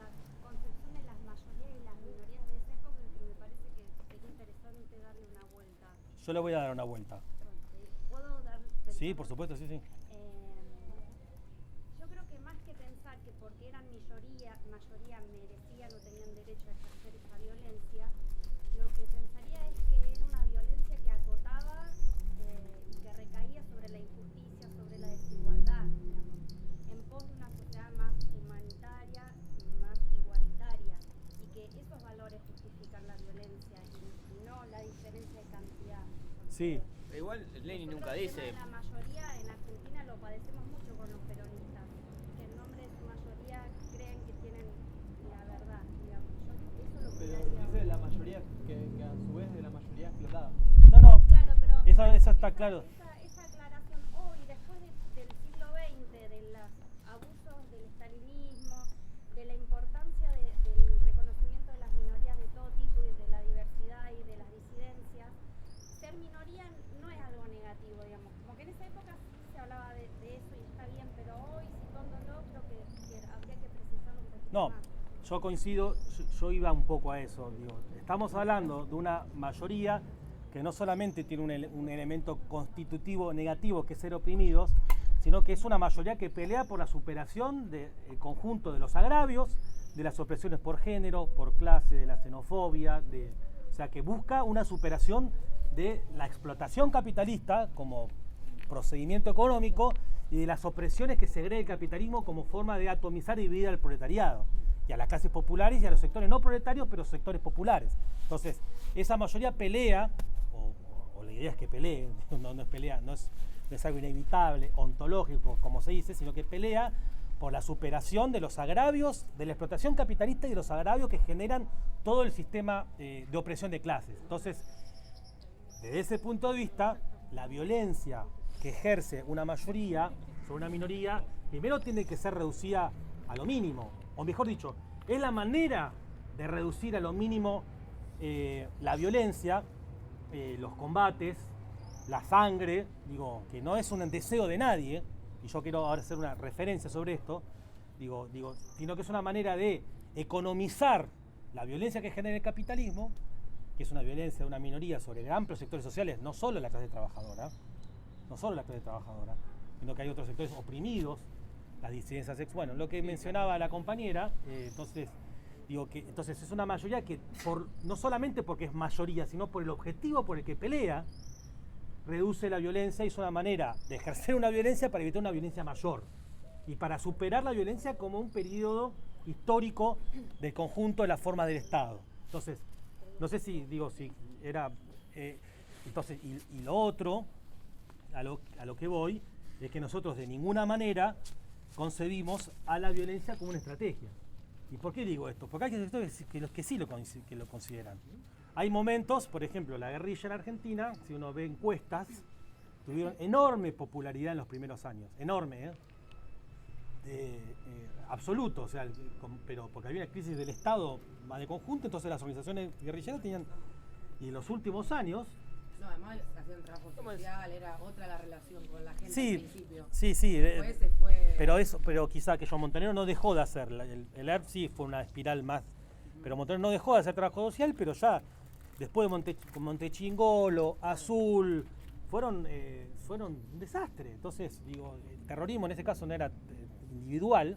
concepción de las mayorías y las minorías de esa época que me parece que sería interesante darle una vuelta. Yo le voy a dar una vuelta. ¿Puedo dar? Sí, por supuesto, sí, sí. Yo creo que más que pensar que porque eran mayoría merecían o tenían derecho a ejercer esa violencia, lo que pensaría es que era una violencia que acotaba y que recaía sobre la injusticia, sobre la desigualdad, digamos, en pos de una sociedad más humanitaria, más igualitaria, y que esos valores justifican la violencia y no la diferencia de cantidad. Sí. Igual Lenin nunca Nosotros dice. La mayoría en Argentina lo padecemos mucho con los peronistas, que en nombre de su mayoría creen que tienen la verdad, digamos. Yo eso lo Pero cuidaría. dice la mayoría que a su vez de la mayoría explotada. No, Claro, pero eso está claro. Esa aclaración hoy, después del siglo XX, de los abusos del estalinismo, de la importancia del reconocimiento de las minorías de todo tipo y de la diversidad y de las disidencias, ser minoría no es algo negativo, digamos. Como que en esa época sí se hablaba de eso y está bien, pero hoy, situándolo, creo que habría que precisarlo un poquito No, más. yo coincido, yo iba un poco a eso. Digo, estamos hablando de una mayoría que no solamente tiene un elemento constitutivo negativo, que es ser oprimidos, sino que es una mayoría que pelea por la superación del conjunto de los agravios, de las opresiones por género, por clase, de la xenofobia, o sea, que busca una superación de la explotación capitalista como procedimiento económico y de las opresiones que segrega el capitalismo como forma de atomizar y dividir al proletariado y a las clases populares y a los sectores no proletarios, pero sectores populares. Entonces, esa mayoría pelea, o la idea es que pelee, no es pelea, no es algo inevitable, ontológico, como se dice, sino que pelea por la superación de los agravios de la explotación capitalista y de los agravios que generan todo el sistema de opresión de clases. Entonces, desde ese punto de vista, la violencia que ejerce una mayoría sobre una minoría, primero tiene que ser reducida a lo mínimo, o mejor dicho, es la manera de reducir a lo mínimo la violencia, los combates, la sangre, digo, que no es un deseo de nadie, y yo quiero ahora hacer una referencia sobre esto, sino que es una manera de economizar la violencia que genera el capitalismo, que es una violencia de una minoría sobre amplios sectores sociales, no solo la clase trabajadora, sino que hay otros sectores oprimidos, las disidencias sexuales, bueno, lo que mencionaba la compañera, entonces es una mayoría que no solamente porque es mayoría, sino por el objetivo por el que pelea, reduce la violencia y es una manera de ejercer una violencia para evitar una violencia mayor y para superar la violencia como un periodo histórico del conjunto de las formas del Estado. Entonces, no sé si era... entonces, y lo otro, a lo que voy, es que nosotros de ninguna manera concebimos a la violencia como una estrategia. ¿Y por qué digo esto? Porque hay sectores que sí lo consideran. Hay momentos, por ejemplo, la guerrilla en Argentina, si uno ve encuestas, tuvieron enorme popularidad en los primeros años, enorme, absoluto, o sea, pero porque había una crisis del Estado más de conjunto, entonces las organizaciones guerrilleras tenían, y en los últimos años... No, además hacían trabajo social, era otra la relación con la gente sí, al principio. Sí. Después se fue... pero quizá que Joan Montonero no dejó de hacer. El ERP sí fue una espiral más. Pero Montonero no dejó de hacer trabajo social, pero ya después de Montechingolo, Azul, fueron un desastre. Entonces, digo, el terrorismo en ese caso no era individual,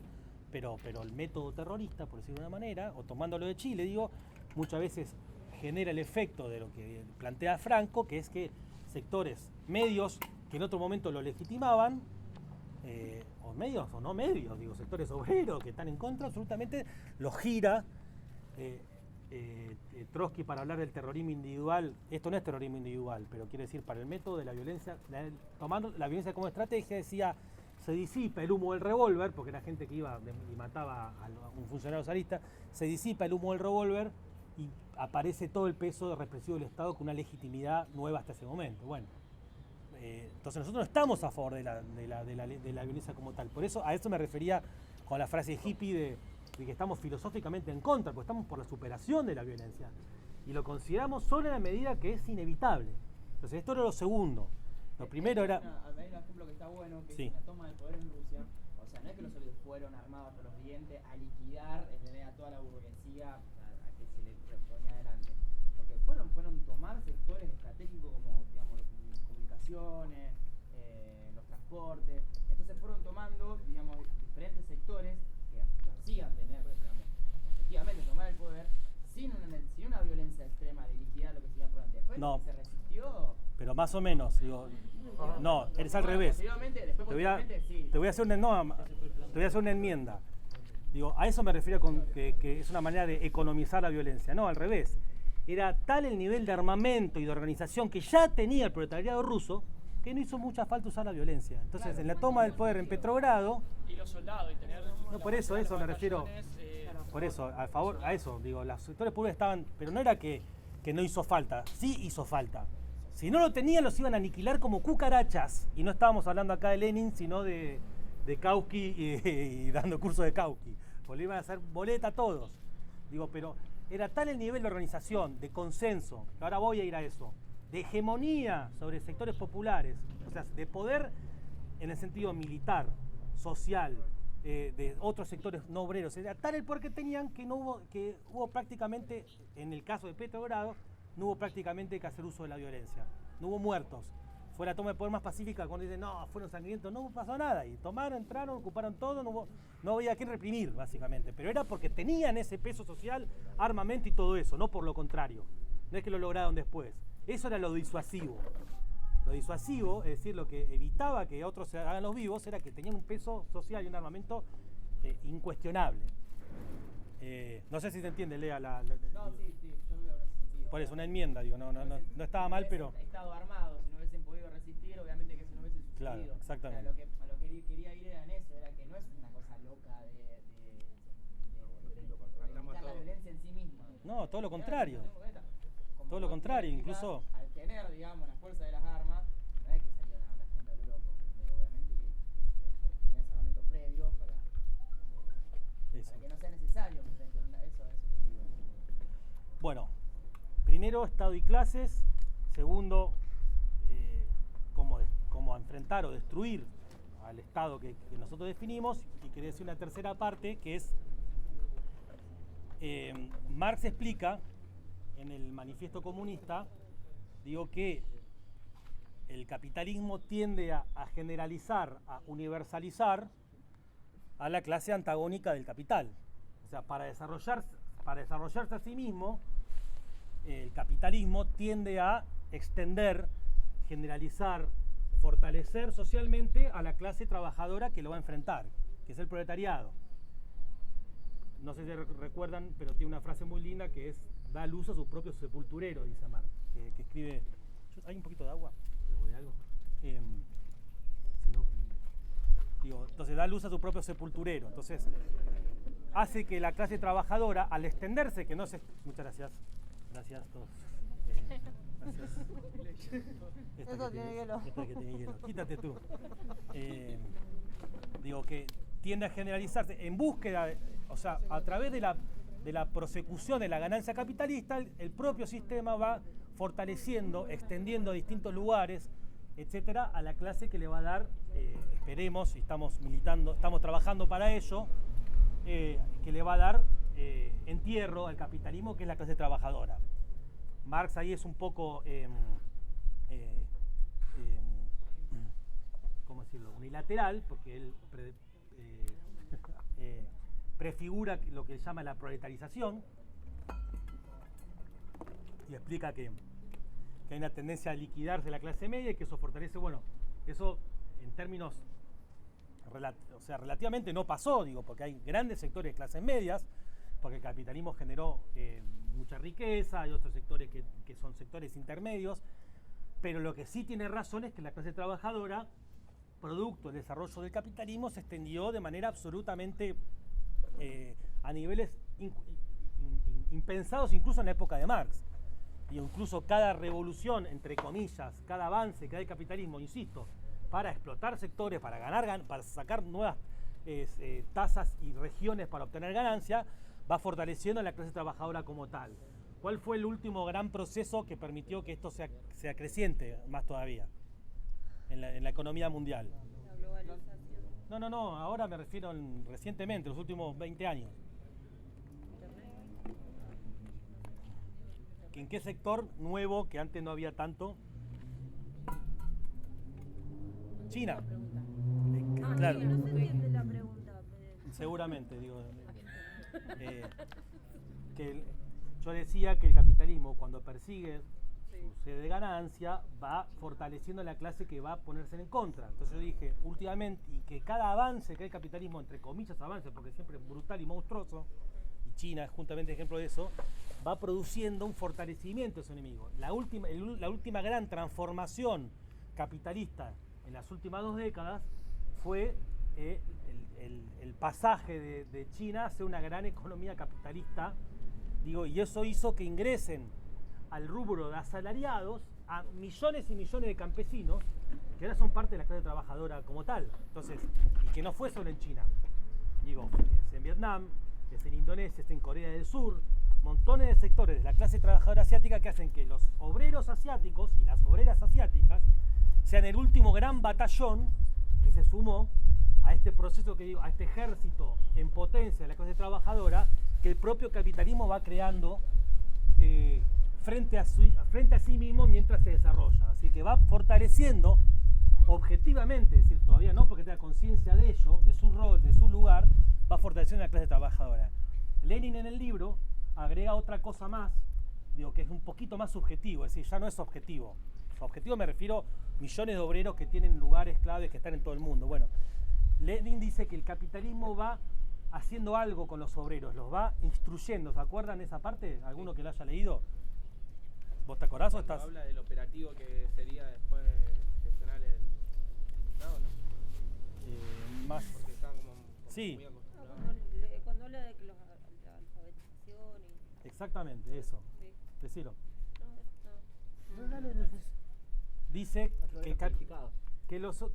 pero el método terrorista, por decirlo de una manera, o tomándolo de Chile, digo, muchas veces genera el efecto de lo que plantea Franco, que es que sectores medios que en otro momento lo legitimaban, o medios o no medios, digo, sectores obreros que están en contra, absolutamente los gira. Trotsky, para hablar del terrorismo individual, esto no es terrorismo individual, pero quiere decir para el método de la violencia, tomando la violencia como estrategia, decía, se disipa el humo del revólver, porque era gente que iba y mataba a un funcionario zarista, se disipa el humo del revólver y aparece todo el peso represivo del Estado con una legitimidad nueva hasta ese momento. Bueno, entonces nosotros no estamos a favor de la violencia como tal. Por eso a eso me refería con la frase hippie de que estamos filosóficamente en contra, porque estamos por la superación de la violencia. Y lo consideramos solo en la medida que es inevitable. Entonces esto era lo segundo. Lo primero era... Hay un ejemplo que está bueno, que sí. es la toma del poder en Rusia. O sea, no es que los soviéticos fueron armados hasta los dientes a liquidar a toda la burguesía a que se le ponía adelante. Porque fueron tomar sectores estratégicos como, digamos, las comunicaciones, los transportes. Entonces fueron tomando, digamos, diferentes sectores que hacían tener, digamos, efectivamente tomar el poder sin una violencia extrema de liquidar lo que se iba por antes. Después no, se resistió. Pero más o menos, digo, no, eres al revés. Te voy a hacer una enmienda. Digo, a eso me refiero con que es una manera de economizar la violencia. No, al revés. Era tal el nivel de armamento y de organización que ya tenía el proletariado ruso que no hizo mucha falta usar la violencia. Entonces, claro, en la toma del poder en Petrogrado... Y los soldados, y tener... No, por eso me refiero... Por eso, a eso, digo, los sectores pobres estaban... Pero no era que no hizo falta, sí hizo falta. Si no lo tenían, los iban a aniquilar como cucarachas. Y no estábamos hablando acá de Lenin, sino de Kautsky y dando cursos de Kautsky. Porque le iban a hacer boleta a todos. Digo, pero era tal el nivel de organización, de consenso, que ahora voy a ir a eso, de hegemonía sobre sectores populares, o sea, de poder en el sentido militar, social, de otros sectores no obreros. Era tal el poder que tenían que hubo prácticamente, en el caso de Petrogrado, no hubo prácticamente que hacer uso de la violencia. No hubo muertos. Fue la toma de poder más pacífica cuando dicen, no, fueron sangrientos, no pasó nada. Y tomaron, entraron, ocuparon todo, no había que reprimir, básicamente. Pero era porque tenían ese peso social, armamento y todo eso, no por lo contrario. No es que lo lograron después. Eso era lo disuasivo. Lo disuasivo, es decir, lo que evitaba que otros se hagan los vivos, era que tenían un peso social y un armamento incuestionable. No sé si se entiende, Lea. No, sí, yo veo ese sentido. Por eso, una enmienda, digo, no estaba mal, pero... Estado armado, si no hubiesen podido resistir, obviamente que eso no hubiese sucedido. Claro, exactamente. O sea, a lo que quería ir era en eso, era que no es una cosa loca de evitar la violencia en sí misma. No, todo lo contrario. Todo lo contrario, incluso... Al tener, digamos, la fuerza de las armas, no es que salió a matar gente a lo loco, obviamente que tenía ese armamento previo para que no sea necesario. Eso es lo que digo. Bueno, primero, Estado y clases. Segundo, cómo enfrentar o destruir al Estado que nosotros definimos. Y quería decir una tercera parte, que es... Marx explica en el Manifiesto Comunista, digo que el capitalismo tiende a generalizar, a universalizar a la clase antagónica del capital. O sea, para desarrollarse a sí mismo, el capitalismo tiende a extender, generalizar, fortalecer socialmente a la clase trabajadora que lo va a enfrentar, que es el proletariado. No sé si recuerdan, pero tiene una frase muy linda que es: da luz a su propio sepulturero, dice Marx, que escribe... ¿Hay un poquito de agua? ¿O de algo? Entonces da luz a su propio sepulturero. Entonces hace que la clase trabajadora, al extenderse, que no se... Muchas gracias. Gracias a todos. Gracias. Eso tiene hielo. Esta que tiene hielo. Quítate tú. Que tiende a generalizarse en búsqueda, o sea, a través de la prosecución de la ganancia capitalista, el propio sistema va fortaleciendo, extendiendo a distintos lugares, etcétera, a la clase que le va a dar esperemos, y estamos militando, estamos trabajando para ello, que le va a dar entierro al capitalismo, que es la clase trabajadora. Marx ahí es un poco, ¿cómo decirlo?, unilateral, porque él prefigura lo que él llama la proletarización y explica que hay una tendencia a liquidarse la clase media y que eso fortalece, bueno, eso en términos, relativamente no pasó, digo, porque hay grandes sectores de clases medias, porque el capitalismo generó mucha riqueza, hay otros sectores que son sectores intermedios, pero lo que sí tiene razón es que la clase trabajadora, producto del desarrollo del capitalismo, se extendió de manera absolutamente a niveles impensados incluso en la época de Marx. Y incluso cada revolución, entre comillas, cada avance que da el capitalismo, insisto, para explotar sectores, para sacar nuevas tasas y regiones para obtener ganancia, va fortaleciendo a la clase trabajadora como tal. ¿Cuál fue el último gran proceso que permitió que esto sea creciente más todavía en la economía mundial? La globalización. No, ahora me refiero recientemente, los últimos 20 años. ¿En qué sector nuevo que antes no había tanto? China. Claro. No se entiende la pregunta. Seguramente, digo. Yo decía que el capitalismo, cuando persigue su sede de ganancia, va fortaleciendo la clase que va a ponerse en contra. Entonces yo dije, últimamente, y que cada avance que el capitalismo, entre comillas avance, porque siempre es brutal y monstruoso, y China es justamente ejemplo de eso, va produciendo un fortalecimiento de su enemigo. La última gran transformación capitalista en las últimas 2 décadas fue el pasaje de China hacia una gran economía capitalista, digo, y eso hizo que ingresen al rubro de asalariados a millones y millones de campesinos que ahora son parte de la clase trabajadora como tal. Entonces, y que no fue solo en China, digo, es en Vietnam, es en Indonesia, es en Corea del Sur, montones de sectores de la clase trabajadora asiática que hacen que los obreros asiáticos y las obreras asiáticas sean el último gran batallón que se sumó a este proceso que digo, a este ejército en potencia de la clase trabajadora que el propio capitalismo va creando frente a sí mismo mientras se desarrolla. Así que va fortaleciendo objetivamente, es decir, todavía no porque tenga conciencia de ello, de su rol, de su lugar, va fortaleciendo la clase trabajadora. Lenin en el libro agrega otra cosa más, digo, que es un poquito más subjetivo, es decir, ya no es objetivo. Objetivo me refiero a millones de obreros que tienen lugares claves que están en todo el mundo. Bueno, Lenin dice que el capitalismo va haciendo algo con los obreros, los va instruyendo. ¿Se acuerdan de esa parte? ¿Alguno que lo haya leído? ¿Vos te acordás o estás? Habla del operativo que sería después gestionar el Estado, ¿no? Más. Porque están como sí. muy acostumbrados. Cuando habla de que la alfabetización y... Exactamente, eso. Sí. Decilo. No. Dice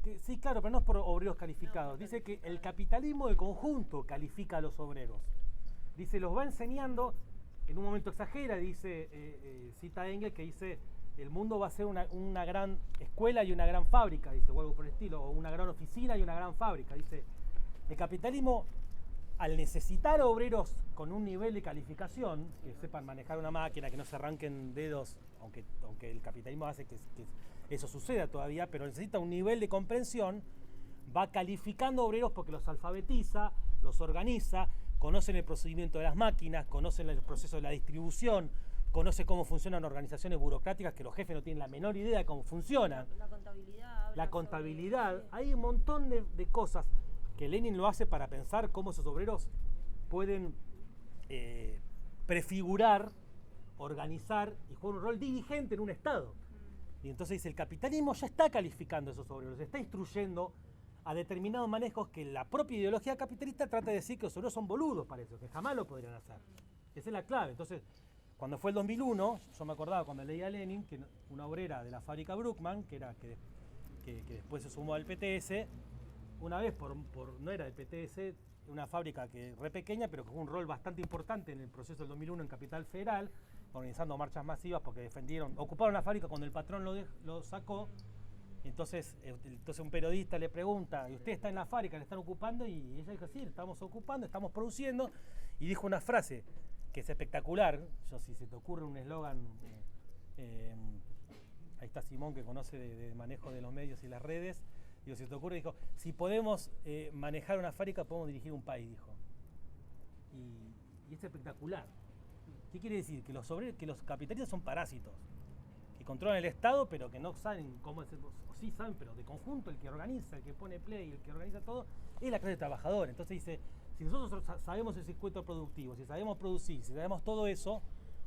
que sí, claro, pero no es por obreros calificados. Dice que el capitalismo de conjunto califica a los obreros. Dice, los va enseñando, en un momento exagera, dice, cita a Engels que dice, el mundo va a ser una gran escuela y una gran fábrica, dice, o algo por el estilo, o una gran oficina y una gran fábrica. Dice, el capitalismo, al necesitar obreros con un nivel de calificación, que sepan manejar una máquina, que no se arranquen dedos, aunque el capitalismo hace que eso suceda todavía, pero necesita un nivel de comprensión, va calificando obreros porque los alfabetiza, los organiza, conocen el procedimiento de las máquinas, conocen el proceso de la distribución, conoce cómo funcionan organizaciones burocráticas que los jefes no tienen la menor idea de cómo funcionan. La contabilidad, hay un montón de cosas que Lenin lo hace para pensar cómo esos obreros pueden prefigurar, organizar y jugar un rol dirigente en un Estado. Y entonces dice, el capitalismo ya está calificando a esos obreros, está instruyendo a determinados manejos que la propia ideología capitalista trata de decir que los obreros son boludos para eso, que jamás lo podrían hacer. Esa es la clave. Entonces, cuando fue el 2001, yo me acordaba cuando leía a Lenin, que una obrera de la fábrica Bruckmann, que después se sumó al PTS, una vez no era del PTS, una fábrica que re pequeña, pero que jugó un rol bastante importante en el proceso del 2001 en Capital Federal, organizando marchas masivas porque ocuparon la fábrica cuando el patrón lo sacó, Entonces un periodista le pregunta, ¿y usted está en la fábrica, le están ocupando? Y ella dijo, sí, estamos ocupando, estamos produciendo. Y dijo una frase que es espectacular. Yo, si se te ocurre un eslogan, ahí está Simón, que conoce de manejo de los medios y las redes. Digo, si te ocurre, dijo, si podemos manejar una fábrica, podemos dirigir un país, dijo. Y es espectacular. ¿Qué quiere decir? Que los capitalistas son parásitos, que controlan el Estado, pero que no saben cómo es, o sí saben, pero de conjunto, el que organiza, el que pone play, el que organiza todo, es la clase trabajadora. Entonces dice, si nosotros sabemos el circuito productivo, si sabemos producir, si sabemos todo eso,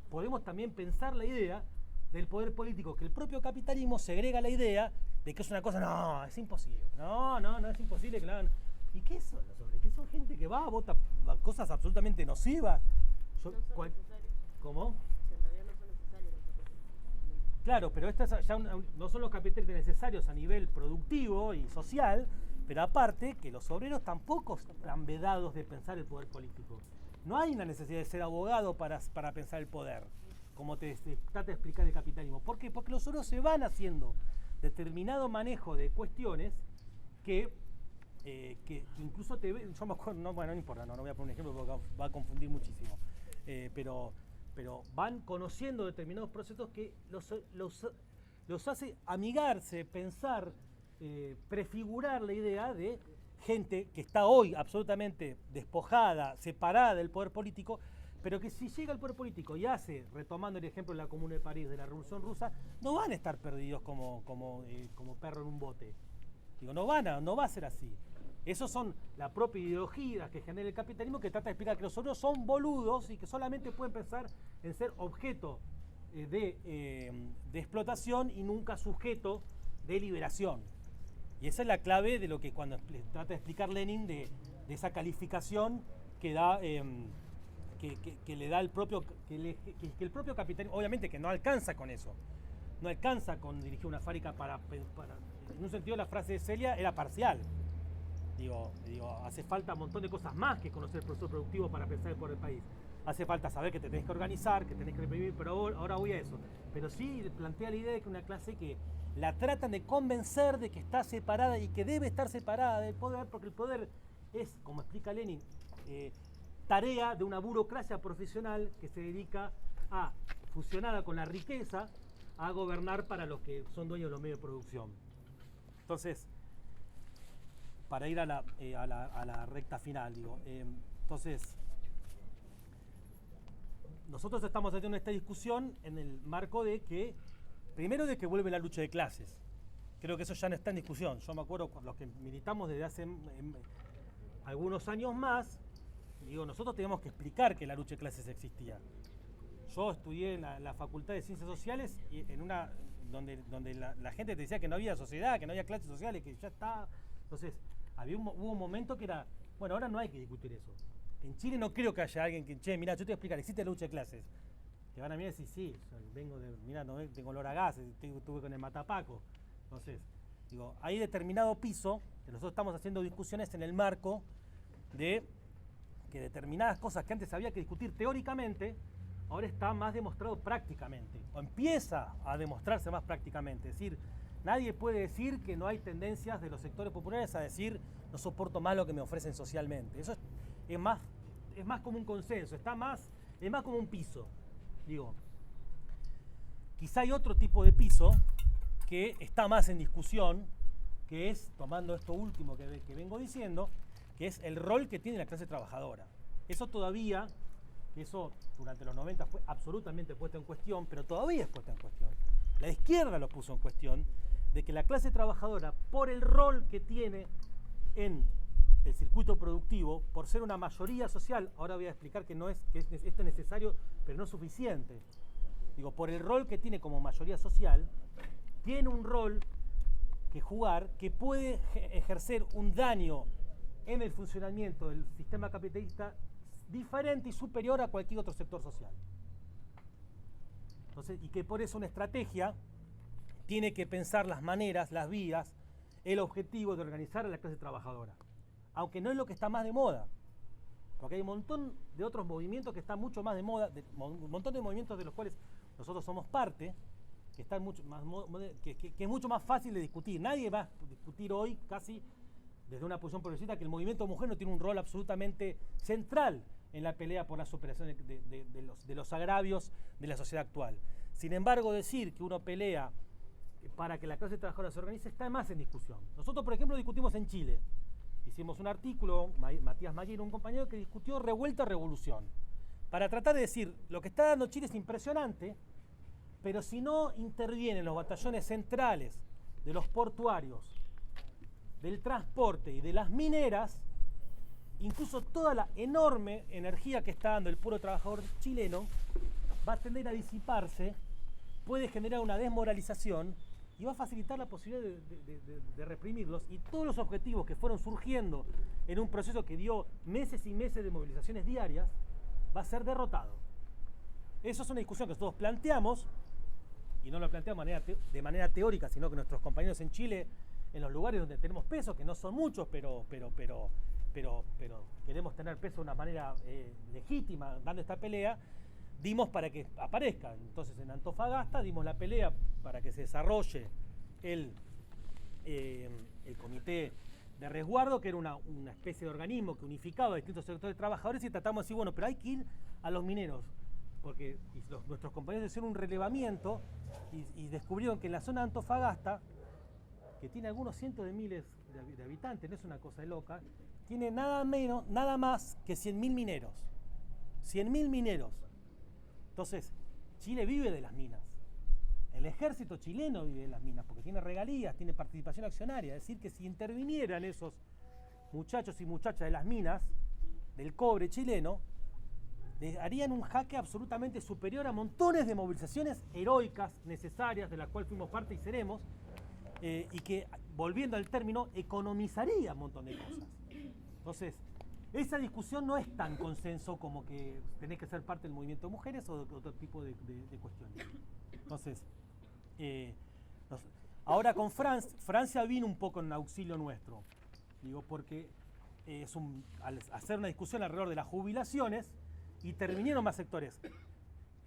podemos también pensar la idea del poder político, que el propio capitalismo segrega la idea de que es una cosa, no, es imposible, no es imposible que lo hagan. ¿Y qué son los hombres? ¿Qué son gente que vota cosas absolutamente nocivas? No son necesarios. ¿Cómo? Que en realidad no son necesarios los capitalistas. Claro, pero estas ya no son los capitalistas necesarios a nivel productivo y social, pero aparte que los obreros tampoco están vedados de pensar el poder político. No hay una necesidad de ser abogado para pensar el poder, como te trata de explicar el capitalismo. ¿Por qué? Porque los obreros se van haciendo determinado manejo de cuestiones que incluso te ven, yo me acuerdo, no importa, no voy a poner un ejemplo porque va a confundir muchísimo, pero van conociendo determinados procesos que los hace amigarse, pensar, prefigurar la idea de gente que está hoy absolutamente despojada, separada del poder político, pero que si llega al poder político y hace, retomando el ejemplo de la Comuna de París, de la Revolución Rusa, no van a estar perdidos como perro en un bote. Digo, no va a ser así. Esos son la propia ideología que genera el capitalismo, que trata de explicar que los obreros son boludos y que solamente pueden pensar en ser objeto de explotación y nunca sujeto de liberación. Y esa es la clave de lo que cuando trata de explicar Lenin de esa calificación que da que le da el propio que el propio capitalismo, obviamente que no alcanza con eso. No alcanza con dirigir una fábrica para en un sentido la frase de Celia era parcial. Digo, hace falta un montón de cosas más que conocer el proceso productivo para pensar por el país. Hace falta saber que te tenés que organizar, que tenés que reprimir, pero ahora voy a eso. Pero sí plantea la idea de que una clase que la tratan de convencer de que está separada y que debe estar separada del poder, porque el poder es, como explica Lenin, tarea de una burocracia profesional que se dedica a, fusionada con la riqueza, a gobernar para los que son dueños de los medios de producción. Entonces, para ir a la recta final, entonces, nosotros estamos haciendo esta discusión en el marco de que, primero de que vuelve la lucha de clases. Creo que eso ya no está en discusión. Yo me acuerdo con los que militamos desde hace algunos años más, nosotros teníamos que explicar que la lucha de clases existía. Yo estudié en la Facultad de Ciencias Sociales y en una donde la gente te decía que no había sociedad, que no había clases sociales, que ya está. Entonces, hubo un momento que era, bueno, ahora no hay que discutir eso. En Chile no creo que haya alguien que, mira, yo te voy a explicar, existe la lucha de clases. Te van a mirar y decir, sí, vengo de, mira, no, tengo olor a gas, estuve con el matapaco. Entonces, hay determinado piso, que nosotros estamos haciendo discusiones en el marco de que determinadas cosas que antes había que discutir teóricamente, ahora está más demostrado prácticamente, o empieza a demostrarse más prácticamente. Es decir, nadie puede decir que no hay tendencias de los sectores populares a decir no soporto más lo que me ofrecen socialmente. Eso es más como un consenso, es más como un piso. Quizá hay otro tipo de piso que está más en discusión, que es, tomando esto último que vengo diciendo, que es el rol que tiene la clase trabajadora. Eso durante los 90 fue absolutamente puesto en cuestión, pero todavía es puesto en cuestión. La izquierda lo puso en cuestión, de que la clase trabajadora, por el rol que tiene en el circuito productivo, por ser una mayoría social, ahora voy a explicar que esto es necesario, pero no suficiente. Por el rol que tiene como mayoría social, tiene un rol que jugar que puede ejercer un daño en el funcionamiento del sistema capitalista diferente y superior a cualquier otro sector social. Entonces, y que por eso una estrategia tiene que pensar las maneras, las vías, el objetivo de organizar a la clase trabajadora. Aunque no es lo que está más de moda. Porque hay un montón de otros movimientos que están mucho más de moda, un montón de movimientos de los cuales nosotros somos parte, están mucho más que es mucho más fácil de discutir. Nadie va a discutir hoy casi desde una posición progresista que el movimiento mujer no tiene un rol absolutamente central en la pelea por la superación de los agravios de la sociedad actual. Sin embargo, decir que uno pelea para que la clase trabajadora se organice está más en discusión. Nosotros, por ejemplo, discutimos en Chile. Hicimos un artículo, Matías Mayer, un compañero que discutió revuelta o revolución, para tratar de decir, lo que está dando Chile es impresionante, pero si no intervienen los batallones centrales de los portuarios, del transporte y de las mineras, incluso toda la enorme energía que está dando el puro trabajador chileno va a tender a disiparse, puede generar una desmoralización y va a facilitar la posibilidad de reprimirlos, y todos los objetivos que fueron surgiendo en un proceso que dio meses y meses de movilizaciones diarias va a ser derrotado. Eso es una discusión que nosotros planteamos, y no lo planteamos de manera teórica, sino que nuestros compañeros en Chile, en los lugares donde tenemos peso, que no son muchos, pero queremos tener peso de una manera legítima dando esta pelea, dimos para que aparezca. Entonces en Antofagasta dimos la pelea para que se desarrolle el comité de resguardo, que era una especie de organismo que unificaba a distintos sectores de trabajadores, y tratamos de decir, bueno, pero hay que ir a los mineros, porque nuestros compañeros hicieron un relevamiento y descubrieron que en la zona de Antofagasta, que tiene algunos cientos de miles de habitantes, no es una cosa de loca, tiene nada más que 100.000 mineros. 100.000 mineros. Entonces, Chile vive de las minas. El ejército chileno vive de las minas, porque tiene regalías, tiene participación accionaria. Es decir, que si intervinieran esos muchachos y muchachas de las minas, del cobre chileno, les harían un jaque absolutamente superior a montones de movilizaciones heroicas, necesarias, de las cuales fuimos parte y seremos, y que, volviendo al término, economizaría un montón de cosas. Entonces, esa discusión no es tan consenso como que tenés que ser parte del movimiento de mujeres o de otro tipo de cuestiones. Entonces, ahora con Francia vino un poco en auxilio nuestro, digo, porque al hacer una discusión alrededor de las jubilaciones, intervinieron más sectores.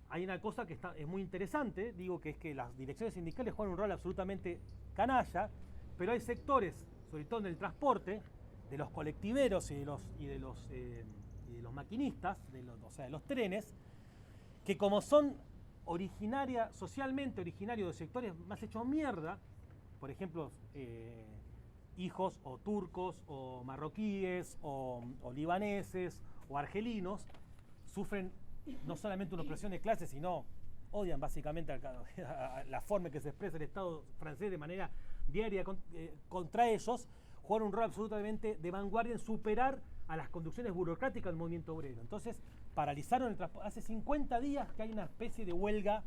Hay una cosa que es muy interesante, digo, que es que las direcciones sindicales juegan un rol absolutamente canalla, pero hay sectores, sobre todo en el transporte, de los colectiveros y de los maquinistas, o sea, de los trenes, que como son socialmente originarios de sectores más hechos mierda, por ejemplo, hijos o turcos o marroquíes o libaneses o argelinos, sufren no solamente una opresión de clase, sino odian básicamente a la forma en que se expresa el Estado francés de manera diaria contra ellos, jugaron un rol absolutamente de vanguardia en superar a las conducciones burocráticas del movimiento obrero. Entonces, paralizaron el transporte. Hace 50 días que hay una especie de huelga,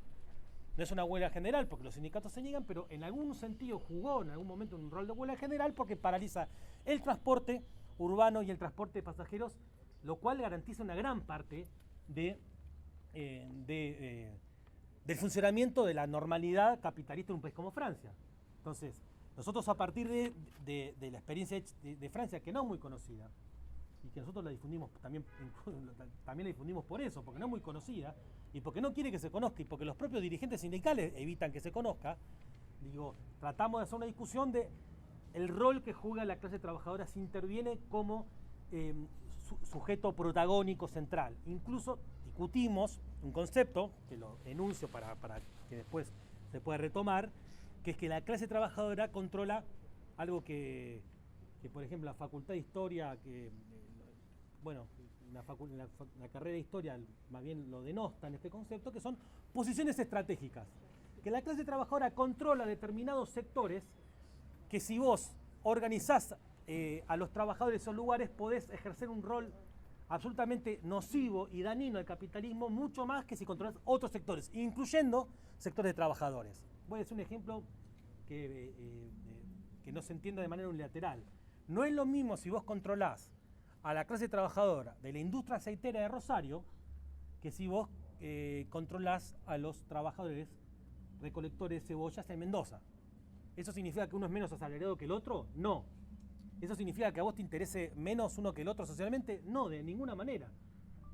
no es una huelga general porque los sindicatos se niegan, pero en algún sentido jugó en algún momento un rol de huelga general porque paraliza el transporte urbano y el transporte de pasajeros, lo cual garantiza una gran parte del funcionamiento de la normalidad capitalista en un país como Francia. Entonces, nosotros a partir de la experiencia de Francia, que no es muy conocida, y que nosotros la difundimos también la difundimos por eso, porque no es muy conocida, y porque no quiere que se conozca, y porque los propios dirigentes sindicales evitan que se conozca, digo, tratamos de hacer una discusión de el rol que juega la clase trabajadora si interviene como sujeto protagónico central. Incluso discutimos un concepto, que lo enuncio para que después se pueda retomar, que es que la clase trabajadora controla algo que por ejemplo, la Facultad de Historia, la carrera de Historia más bien lo denosta en este concepto, que son posiciones estratégicas. Que la clase trabajadora controla determinados sectores que si vos organizás a los trabajadores de esos lugares podés ejercer un rol absolutamente nocivo y dañino al capitalismo, mucho más que si controlás otros sectores, incluyendo sectores de trabajadores. Voy a decir un ejemplo que no se entienda de manera unilateral. No es lo mismo si vos controlás a la clase trabajadora de la industria aceitera de Rosario que si vos controlás a los trabajadores recolectores de cebollas en Mendoza. ¿Eso significa que uno es menos asalariado que el otro? No. ¿Eso significa que a vos te interese menos uno que el otro socialmente? No, de ninguna manera.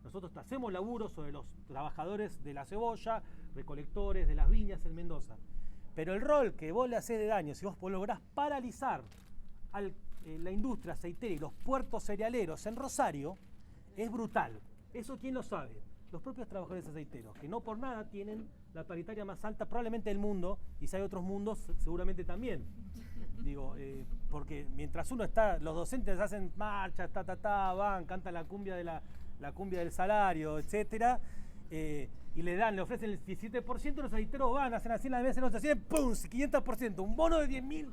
Nosotros hacemos laburo sobre los trabajadores de la cebolla, recolectores de las viñas en Mendoza. Pero el rol que vos le hacés de daño, si vos lográs paralizar la industria aceitera y los puertos cerealeros en Rosario, es brutal. ¿Eso quién lo sabe? Los propios trabajadores aceiteros, que no por nada tienen la paritaria más alta probablemente del mundo, y si hay otros mundos, seguramente también. Digo, porque mientras uno está, los docentes hacen marchas, van, cantan la cumbia del salario, etcétera, y le ofrecen el 17%, los aceiteros van, hacen así en la mesa de negociación, ¡pum! 500%, un bono de 10.000.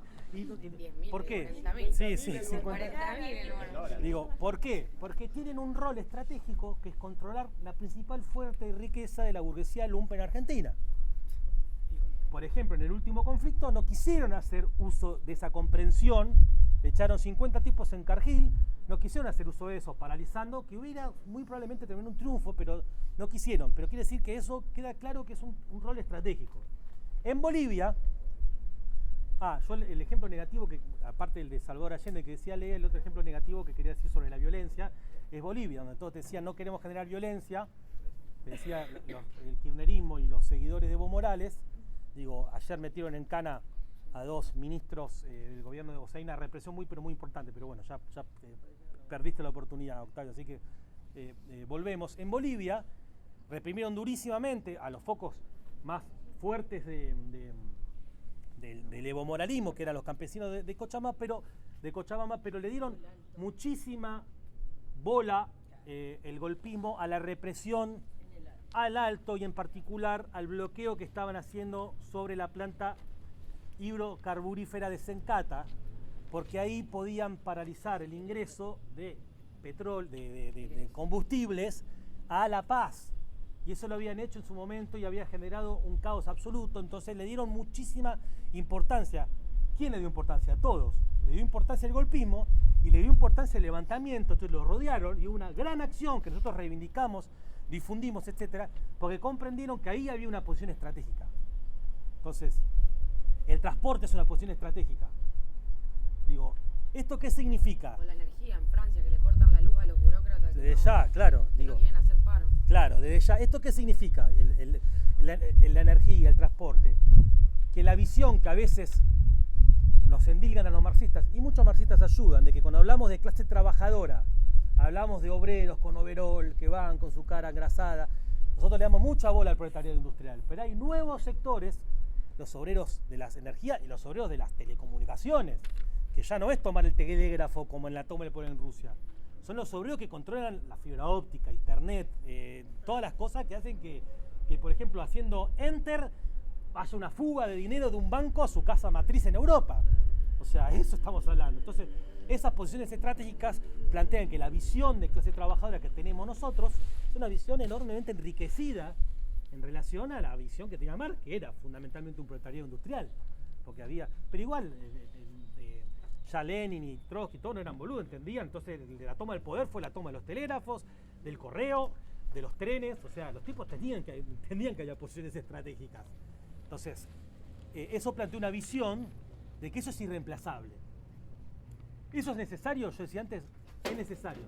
¿Por qué? Sí, 50.000. Digo, ¿por qué? Porque tienen un rol estratégico que es controlar la principal fuente y riqueza de la burguesía lumpen argentina. Por ejemplo, en el último conflicto no quisieron hacer uso de esa comprensión, echaron 50 tipos en Cargill, no quisieron hacer uso de eso, paralizando, que hubiera muy probablemente tenido un triunfo, pero no quisieron. Pero quiere decir que eso queda claro que es un rol estratégico. En Bolivia, yo el ejemplo negativo, que aparte del de Salvador Allende que decía Lea, el otro ejemplo negativo que quería decir sobre la violencia, es Bolivia, donde todos decían no queremos generar violencia, decía el kirchnerismo y los seguidores de Evo Morales. Digo, ayer metieron en cana a 2 ministros del gobierno de Bosé, una represión muy importante, pero bueno, ya perdiste la oportunidad, Octavio, así que volvemos. En Bolivia reprimieron durísimamente a los focos más fuertes del evomoralismo, que eran los campesinos de Cochabamba, pero le dieron muchísima bola el golpismo a la represión al Alto y en particular al bloqueo que estaban haciendo sobre la planta hidrocarburífera de Sencata, porque ahí podían paralizar el ingreso de petróleo, de combustibles a La Paz. Y eso lo habían hecho en su momento y había generado un caos absoluto, entonces le dieron muchísima importancia. ¿Quién le dio importancia? Todos. Le dio importancia el golpismo y le dio importancia el levantamiento, entonces lo rodearon y hubo una gran acción que nosotros reivindicamos, difundimos, etcétera, porque comprendieron que ahí había una posición estratégica. Entonces, el transporte es una posición estratégica. Digo, ¿esto qué significa? O la energía en Francia, que le cortan la luz a los burócratas. Desde ya, claro. Que no quieren hacer paro. Claro, desde ya. ¿Esto qué significa? La energía, el transporte. Que la visión que a veces nos endilgan a los marxistas, y muchos marxistas ayudan, de que cuando hablamos de clase trabajadora, hablamos de obreros con overol que van con su cara engrasada. Nosotros le damos mucha bola al proletariado industrial, pero hay nuevos sectores, los obreros de las energías y los obreros de las telecomunicaciones, que ya no es tomar el telégrafo como en la toma del poder en Rusia. Son los obreros que controlan la fibra óptica, internet, todas las cosas que hacen que, por ejemplo, haciendo enter, haya una fuga de dinero de un banco a su casa matriz en Europa. O sea, eso estamos hablando. Entonces, esas posiciones estratégicas plantean que la visión de clase trabajadora que tenemos nosotros es una visión enormemente enriquecida en relación a la visión que tenía Marx, que era fundamentalmente un proletariado industrial. Porque había, pero igual, ya Lenin y Trotsky, todos no eran boludos, entendían. Entonces, de la toma del poder fue la toma de los telégrafos, del correo, de los trenes. O sea, los tipos entendían que había posiciones estratégicas. Entonces, eso plantea una visión de que eso es irreemplazable. ¿Eso es necesario? Yo decía antes, es necesario.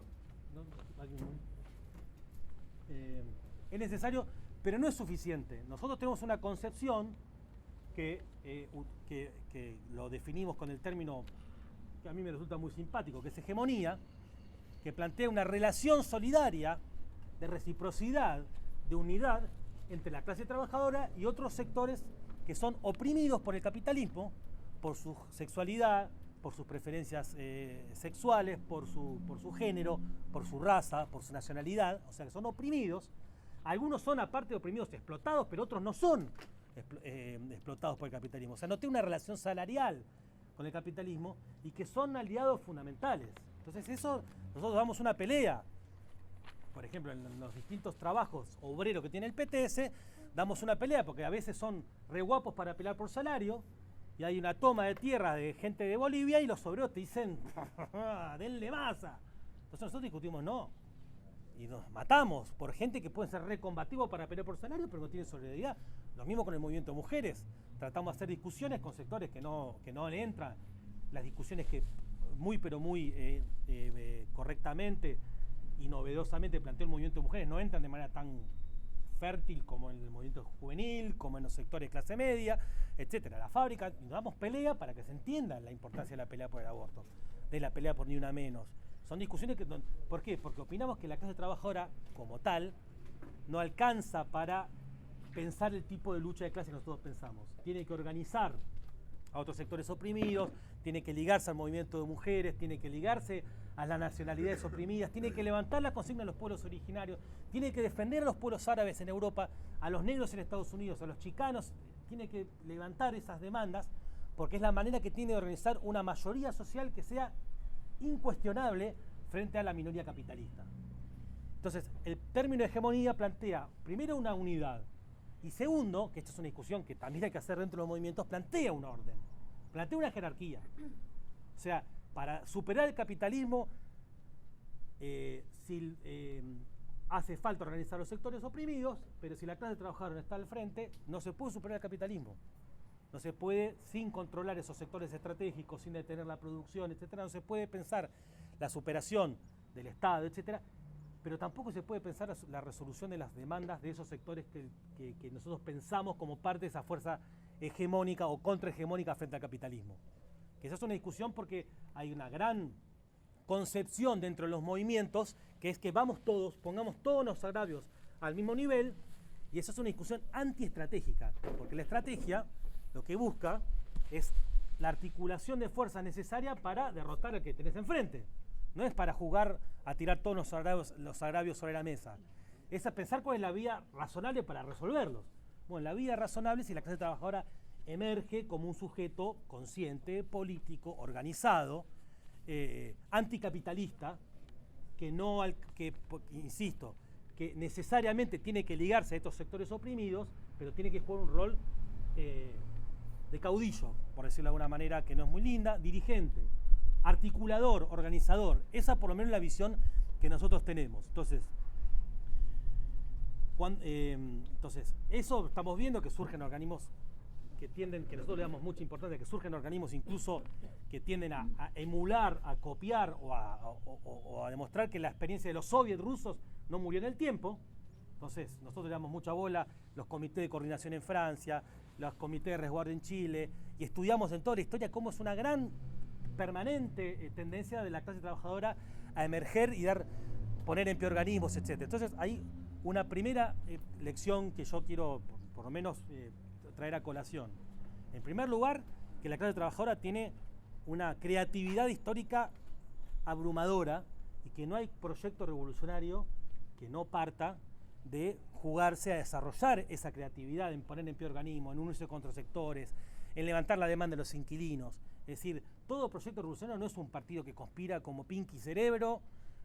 Es necesario, pero no es suficiente. Nosotros tenemos una concepción que lo definimos con el término que a mí me resulta muy simpático, que es hegemonía, que plantea una relación solidaria de reciprocidad, de unidad entre la clase trabajadora y otros sectores que son oprimidos por el capitalismo, por su sexualidad, por sus preferencias sexuales, por su género, por su raza, por su nacionalidad, o sea que son oprimidos. Algunos son aparte oprimidos explotados, pero otros no son explotados por el capitalismo. O sea, no tienen una relación salarial con el capitalismo y que son aliados fundamentales. Entonces eso, nosotros damos una pelea. Por ejemplo, en los distintos trabajos obreros que tiene el PTS, damos una pelea porque a veces son re guapos para pelear por salario, y hay una toma de tierra de gente de Bolivia y los obreros te dicen, denle masa. Entonces nosotros discutimos, no. Y nos matamos por gente que puede ser recombativos para pelear por salario, pero no tienen solidaridad. Lo mismo con el movimiento de mujeres. Tratamos de hacer discusiones con sectores que no le entran. Las discusiones que muy correctamente y novedosamente planteó el movimiento de mujeres no entran de manera tan fértil como en el movimiento juvenil, como en los sectores clase media, etcétera. La fábrica, nos damos pelea para que se entienda la importancia de la pelea por el aborto, de la pelea por ni una menos. Son discusiones que... ¿Por qué? Porque opinamos que la clase trabajadora, como tal, no alcanza para pensar el tipo de lucha de clase que nosotros pensamos. Tiene que organizar a otros sectores oprimidos, tiene que ligarse al movimiento de mujeres, tiene que ligarse a las nacionalidades oprimidas, tiene que levantar la consigna de los pueblos originarios, tiene que defender a los pueblos árabes en Europa, a los negros en Estados Unidos, a los chicanos, tiene que levantar esas demandas, porque es la manera que tiene de organizar una mayoría social que sea incuestionable frente a la minoría capitalista. Entonces, el término hegemonía plantea, primero, una unidad, y segundo, que esta es una discusión que también hay que hacer dentro de los movimientos, plantea un orden, plantea una jerarquía. O sea, para superar el capitalismo, hace falta organizar los sectores oprimidos, pero si la clase trabajadora no está al frente, no se puede superar el capitalismo. No se puede, sin controlar esos sectores estratégicos, sin detener la producción, etcétera, no se puede pensar la superación del Estado, etcétera, pero tampoco se puede pensar la resolución de las demandas de esos sectores que nosotros pensamos como parte de esa fuerza hegemónica o contrahegemónica frente al capitalismo. Que esa es una discusión porque hay una gran concepción dentro de los movimientos, que es que vamos todos, pongamos todos los agravios al mismo nivel, y esa es una discusión antiestratégica, porque la estrategia lo que busca es la articulación de fuerzas necesaria para derrotar al que tenés enfrente. No es para jugar a tirar todos los agravios sobre la mesa. Es a pensar cuál es la vía razonable para resolverlos. Bueno, la vía razonable es si la clase trabajadora emerge como un sujeto consciente, político, organizado, anticapitalista, insisto, que necesariamente tiene que ligarse a estos sectores oprimidos, pero tiene que jugar un rol de caudillo, por decirlo de alguna manera que no es muy linda, dirigente, articulador, organizador. Esa por lo menos es la visión que nosotros tenemos. Entonces, eso estamos viendo que surgen organismos que nosotros le damos mucha importancia, que surgen organismos incluso que tienden a emular, a copiar o a demostrar que la experiencia de los soviets rusos no murió en el tiempo. Entonces, nosotros le damos mucha bola, los comités de coordinación en Francia, los comités de resguardo en Chile, y estudiamos en toda la historia cómo es una gran permanente tendencia de la clase trabajadora a emerger y poner en pie organismos, etc. Entonces, hay una primera lección que yo quiero, por lo menos, traer a colación. En primer lugar, que la clase trabajadora tiene una creatividad histórica abrumadora y que no hay proyecto revolucionario que no parta de jugarse a desarrollar esa creatividad, en poner en pie organismos, en unirse contra sectores, en levantar la demanda de los inquilinos. Es decir, todo proyecto revolucionario no es un partido que conspira como Pinky Cerebro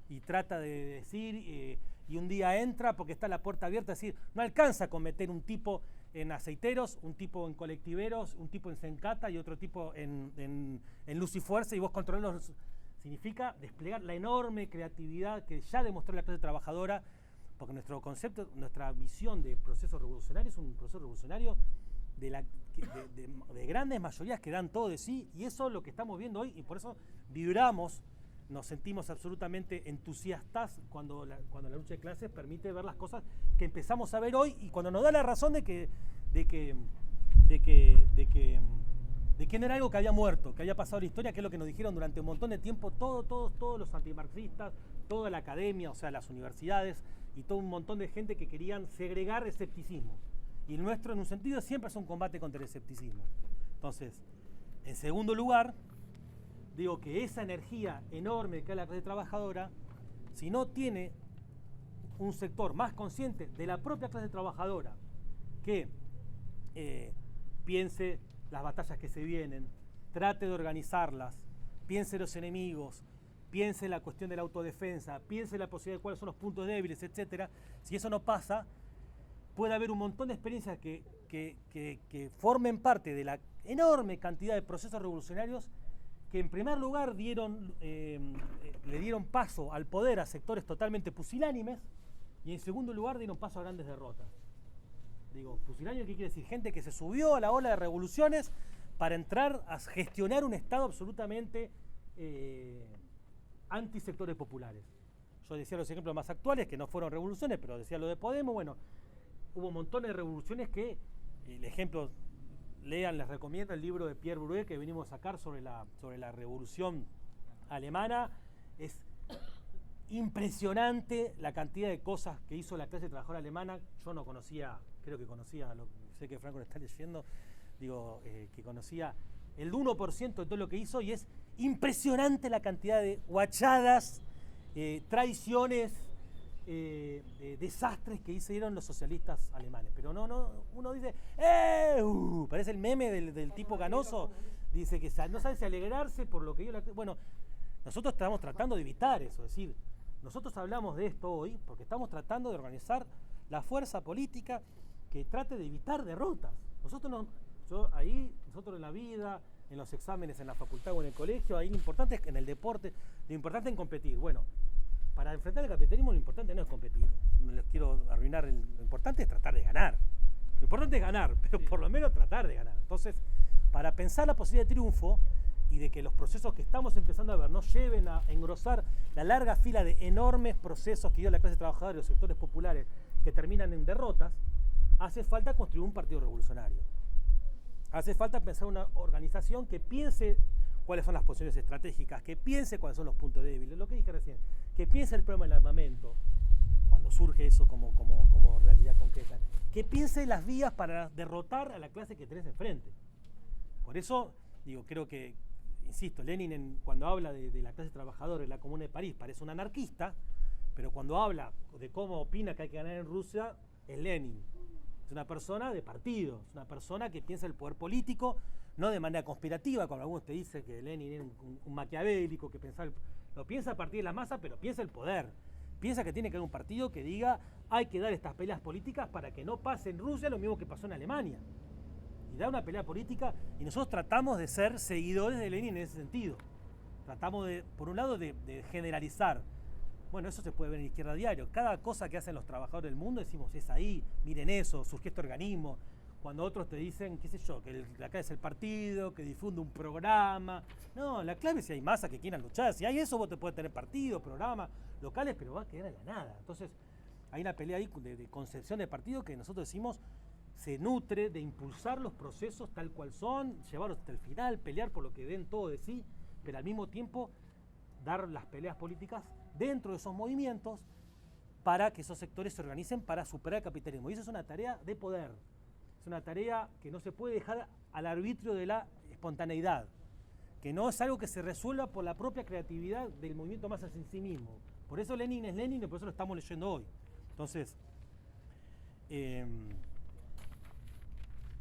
y trata de decir, y un día entra porque está la puerta abierta, es decir, no alcanza con meter un tipo en aceiteros, un tipo en colectiveros, un tipo en Sencata y otro tipo en Luz y Fuerza, y vos controlarlos. Significa desplegar la enorme creatividad que ya demostró la clase trabajadora, porque nuestro concepto, nuestra visión de proceso revolucionario es un proceso revolucionario de grandes mayorías que dan todo de sí, y eso es lo que estamos viendo hoy, y por eso vibramos, nos sentimos absolutamente entusiastas cuando la lucha de clases permite ver las cosas que empezamos a ver hoy, y cuando nos da la razón de que no era algo que había muerto, que había pasado la historia, que es lo que nos dijeron durante un montón de tiempo todos los antimarxistas, toda la academia, o sea, las universidades, y todo un montón de gente que querían segregar escepticismo. Y el nuestro, en un sentido, siempre es un combate contra el escepticismo. Entonces, en segundo lugar, digo que esa energía enorme que hay en la clase trabajadora, si no tiene un sector más consciente de la propia clase trabajadora, que piense las batallas que se vienen, trate de organizarlas, piense los enemigos, piense la cuestión de la autodefensa, piense la posibilidad de cuáles son los puntos débiles, etcétera. Si eso no pasa, puede haber un montón de experiencias que formen parte de la enorme cantidad de procesos revolucionarios que en primer lugar le dieron paso al poder a sectores totalmente pusilánimes, y en segundo lugar dieron paso a grandes derrotas. Digo, pusilánime, ¿qué quiere decir? Gente que se subió a la ola de revoluciones para entrar a gestionar un Estado absolutamente antisectores populares. Yo decía los ejemplos más actuales, que no fueron revoluciones, pero decía lo de Podemos. Bueno, hubo montones de revoluciones que, el ejemplo, lean, les recomiendo el libro de Pierre Bourdieu que venimos a sacar sobre la revolución alemana. Es impresionante la cantidad de cosas que hizo la clase trabajadora alemana. Yo no conocía, creo que conocía, sé que Franco lo está leyendo, digo, que conocía el 1% de todo lo que hizo, y es impresionante la cantidad de guachadas, traiciones, desastres que hicieron los socialistas alemanes. Pero uno dice, parece el meme del tipo ganoso, dice que no sabe si alegrarse por lo que yo... Bueno, nosotros estamos tratando de evitar eso, es decir, nosotros hablamos de esto hoy porque estamos tratando de organizar la fuerza política que trate de evitar derrotas. Nosotros en la vida, en los exámenes, en la facultad o en el colegio, ahí lo importante es en el deporte, lo importante es competir. Bueno, para enfrentar el capitalismo lo importante no es competir, no les quiero arruinar, lo importante es tratar de ganar. Lo importante es ganar, pero por lo menos tratar de ganar. Entonces, para pensar la posibilidad de triunfo y de que los procesos que estamos empezando a ver nos lleven a engrosar la larga fila de enormes procesos que dio la clase trabajadora y los sectores populares que terminan en derrotas, hace falta construir un partido revolucionario. Hace falta pensar una organización que piense cuáles son las posiciones estratégicas, que piense cuáles son los puntos débiles, lo que dije recién, que piense el problema del armamento, cuando surge eso como realidad concreta, que piense las vías para derrotar a la clase que tenés enfrente. Por eso, digo, creo que, insisto, Lenin cuando habla de la clase trabajadora en la Comuna de París parece un anarquista, pero cuando habla de cómo opina que hay que ganar en Rusia, es Lenin. Es una persona de partido, es una persona que piensa el poder político, no de manera conspirativa, como algunos te dicen que Lenin era un maquiavélico, que lo piensa a partir de la masa, pero piensa el poder. Piensa que tiene que haber un partido que diga hay que dar estas peleas políticas para que no pase en Rusia lo mismo que pasó en Alemania. Y da una pelea política, y nosotros tratamos de ser seguidores de Lenin en ese sentido. Tratamos por un lado, de generalizar. Bueno, eso se puede ver en Izquierda Diario. Cada cosa que hacen los trabajadores del mundo decimos, es ahí, miren eso, surgió este organismo. Cuando otros te dicen, qué sé yo, que la clave es el partido, que difunde un programa. No, la clave es si hay masas que quieran luchar. Si hay eso, vos te puedes tener partidos, programas locales, pero va a quedar en la nada. Entonces, hay una pelea ahí de concepción de partido que nosotros decimos se nutre de impulsar los procesos tal cual son, llevarlos hasta el final, pelear por lo que den todo de sí, pero al mismo tiempo dar las peleas políticas dentro de esos movimientos para que esos sectores se organicen para superar el capitalismo. Y eso es una tarea de poder, es una tarea que no se puede dejar al arbitrio de la espontaneidad, que no es algo que se resuelva por la propia creatividad del movimiento más en sí mismo. Por eso Lenin es Lenin y por eso lo estamos leyendo hoy. Entonces,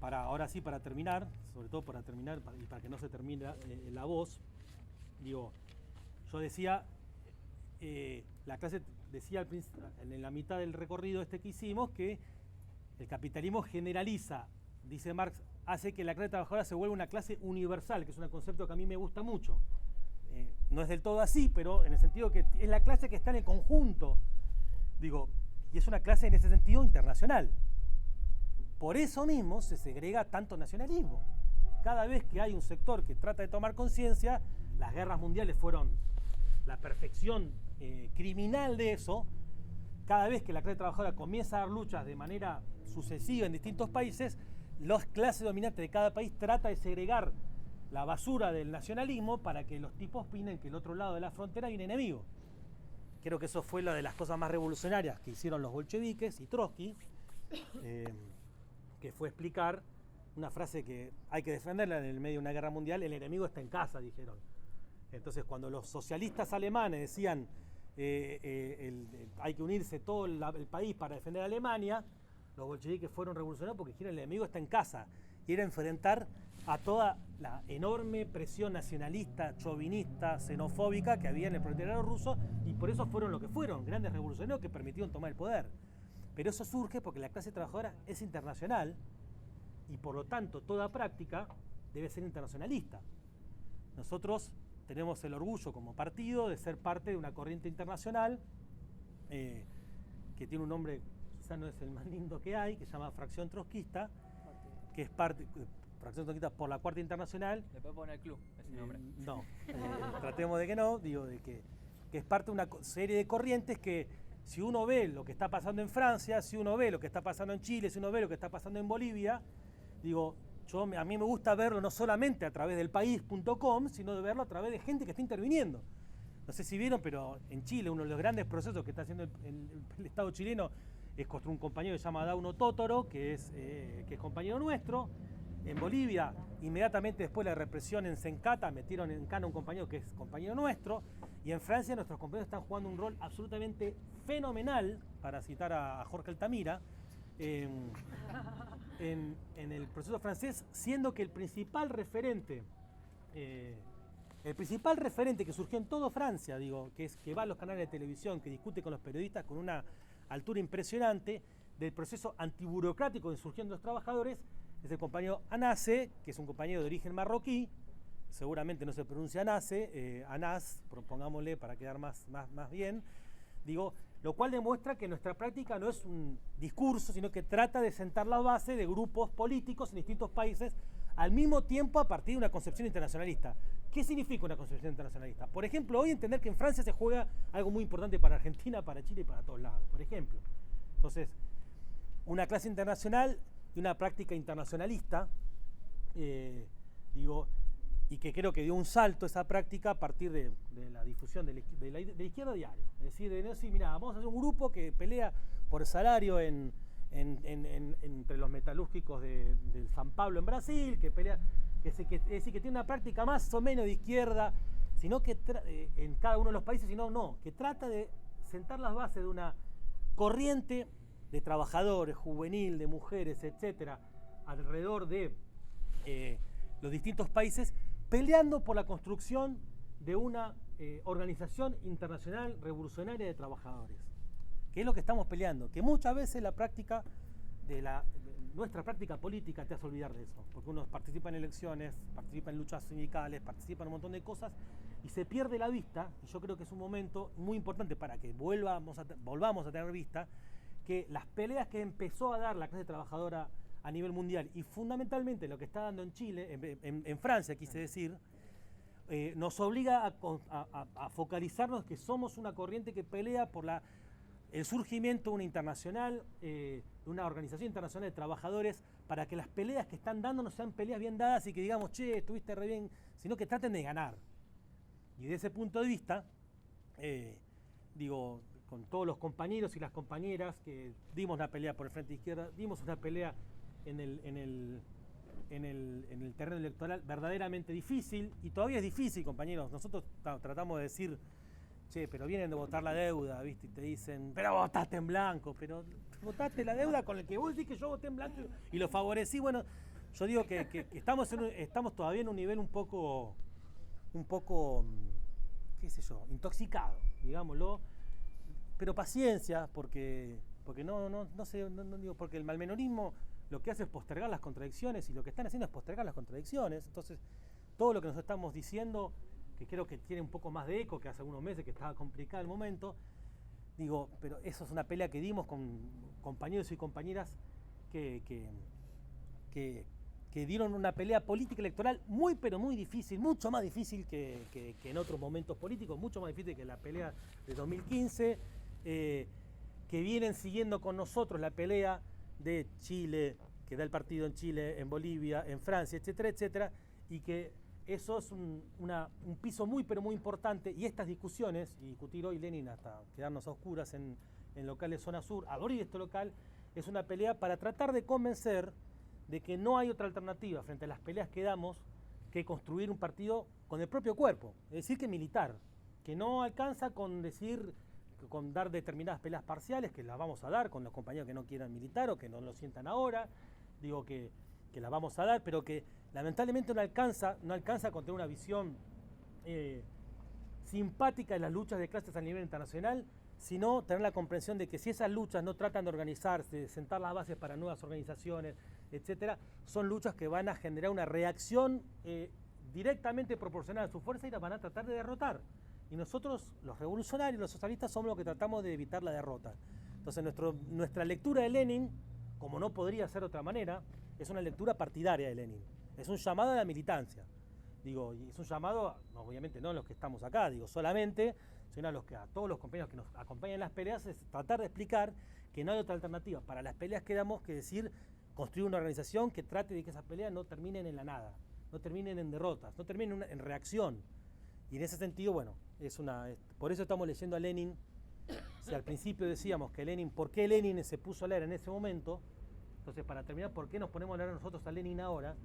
ahora sí, para terminar, sobre todo para terminar y para que no se termine la voz, digo, yo decía, la clase decía en la mitad del recorrido que hicimos que el capitalismo generaliza, dice Marx, hace que la clase trabajadora se vuelva una clase universal, que es un concepto que a mí me gusta mucho. No es del todo así, pero en el sentido que es la clase que está en el conjunto, digo, y es una clase en ese sentido internacional. Por eso mismo se segrega tanto nacionalismo. Cada vez que hay un sector que trata de tomar conciencia, las guerras mundiales fueron la perfección criminal de eso. Cada vez que la clase trabajadora comienza a dar luchas de manera sucesiva en distintos países, las clases dominantes de cada país tratan de segregar la basura del nacionalismo para que los tipos opinen que el otro lado de la frontera hay un enemigo. Creo que eso fue una de las cosas más revolucionarias que hicieron los bolcheviques y Trotsky, que fue explicar una frase que hay que defenderla en el medio de una guerra mundial: el enemigo está en casa, dijeron. Entonces, cuando los socialistas alemanes decían hay que unirse todo el país para defender a Alemania, los bolcheviques fueron revolucionarios porque dijeron el enemigo está en casa, y era enfrentar a toda la enorme presión nacionalista, chauvinista, xenofóbica que había en el proletariado ruso, y por eso fueron lo que fueron, grandes revolucionarios que permitieron tomar el poder. Pero eso surge porque la clase trabajadora es internacional y por lo tanto toda práctica debe ser internacionalista. Nosotros tenemos el orgullo como partido de ser parte de una corriente internacional que tiene un nombre, quizás no es el más lindo que hay, que se llama Fracción Trotskista, que es parte, Fracción Trotskista por la Cuarta Internacional. ¿Le puede poner club ese nombre? No, tratemos de que no, digo, de que es parte de una serie de corrientes que si uno ve lo que está pasando en Francia, si uno ve lo que está pasando en Chile, si uno ve lo que está pasando en Bolivia, digo, a mí me gusta verlo no solamente a través del país.com, sino de verlo a través de gente que está interviniendo. No sé si vieron, pero en Chile uno de los grandes procesos que está haciendo el Estado chileno es contra un compañero que se llama Dauno Totoro, que es compañero nuestro. En Bolivia, inmediatamente después de la represión en Sencata, metieron en cana a un compañero que es compañero nuestro. Y en Francia nuestros compañeros están jugando un rol absolutamente fenomenal, para citar a Jorge Altamira, en el proceso francés, siendo que el principal referente que surgió en toda Francia, digo, que va a los canales de televisión, que discute con los periodistas con una altura impresionante, del proceso antiburocrático que surgió en los trabajadores, es el compañero Anase, que es un compañero de origen marroquí, seguramente no se pronuncia Anase, Anas, pongámosle para quedar más bien, digo, lo cual demuestra que nuestra práctica no es un discurso, sino que trata de sentar la base de grupos políticos en distintos países, al mismo tiempo a partir de una concepción internacionalista. ¿Qué significa una concepción internacionalista? Por ejemplo, hoy entender que en Francia se juega algo muy importante para Argentina, para Chile y para todos lados, por ejemplo. Entonces, una clase internacional y una práctica internacionalista, digo, y que creo que dio un salto esa práctica a partir de la difusión de la Izquierda Diario. Es decir, de decir, mira, vamos a hacer un grupo que pelea por salario entre los metalúrgicos del San Pablo en Brasil, que pelea, es decir, que tiene una práctica más o menos de izquierda, sino que en cada uno de los países, sino que trata de sentar las bases de una corriente de trabajadores, juvenil, de mujeres, etcétera, alrededor de los distintos países, peleando por la construcción de una organización internacional revolucionaria de trabajadores, que es lo que estamos peleando, que muchas veces la práctica nuestra práctica política te hace olvidar de eso, porque uno participa en elecciones, participa en luchas sindicales, participa en un montón de cosas y se pierde la vista, y yo creo que es un momento muy importante para que volvamos a tener vista que las peleas que empezó a dar la clase trabajadora a nivel mundial y fundamentalmente lo que está dando en Chile, en Francia quise decir, nos obliga a focalizarnos que somos una corriente que pelea por el surgimiento de una internacional, de una organización internacional de trabajadores, para que las peleas que están dando no sean peleas bien dadas y que digamos, che, estuviste re bien, sino que traten de ganar. Y de ese punto de vista, digo, con todos los compañeros y las compañeras que dimos la pelea por el Frente Izquierda, dimos una pelea en el terreno electoral verdaderamente difícil, y todavía es difícil, compañeros. Nosotros tratamos de decir, che, pero vienen de votar la deuda, ¿viste? Y te dicen, pero votaste en blanco, pero votaste la deuda con el que vos decís que yo voté en blanco y lo favorecí. Bueno, yo digo que estamos todavía en un nivel un poco, qué sé yo, intoxicado, digámoslo. Pero paciencia, porque no digo, porque el malmenorismo lo que hace es postergar las contradicciones, y lo que están haciendo es postergar las contradicciones. Entonces, todo lo que nos estamos diciendo, que creo que tiene un poco más de eco que hace algunos meses que estaba complicado el momento, digo, pero eso es una pelea que dimos con compañeros y compañeras que dieron una pelea política electoral muy, pero muy difícil, mucho más difícil que en otros momentos políticos, mucho más difícil que la pelea de 2015, que vienen siguiendo con nosotros la pelea de Chile, que da el partido en Chile, en Bolivia, en Francia, etcétera, etcétera, y que eso es un piso muy, pero muy importante, y estas discusiones, y discutir hoy Lenin hasta quedarnos a oscuras en locales zona sur, abrir este local, es una pelea para tratar de convencer de que no hay otra alternativa frente a las peleas que damos que construir un partido con el propio cuerpo, es decir, que militar, que no alcanza con dar determinadas peleas parciales, que las vamos a dar con los compañeros que no quieran militar o que no lo sientan ahora, digo que las vamos a dar, pero que lamentablemente no alcanza con tener una visión simpática de las luchas de clases a nivel internacional, sino tener la comprensión de que si esas luchas no tratan de organizarse, de sentar las bases para nuevas organizaciones, etcétera, son luchas que van a generar una reacción directamente proporcional a su fuerza y las van a tratar de derrotar. Y nosotros, los revolucionarios, los socialistas, somos los que tratamos de evitar la derrota. Entonces nuestra lectura de Lenin, como no podría ser de otra manera, es una lectura partidaria de Lenin. Es un llamado a la militancia. Digo, y es un llamado, obviamente no los que estamos acá, digo, solamente, sino a todos los compañeros que nos acompañan en las peleas, es tratar de explicar que no hay otra alternativa para las peleas que damos que decir construir una organización que trate de que esas peleas no terminen en la nada, no terminen en derrotas, no terminen en reacción. Y en ese sentido, bueno, por eso estamos leyendo a Lenin. Si al principio decíamos que Lenin, ¿por qué Lenin se puso a leer en ese momento? Entonces, para terminar, ¿por qué nos ponemos a leer nosotros a Lenin ahora?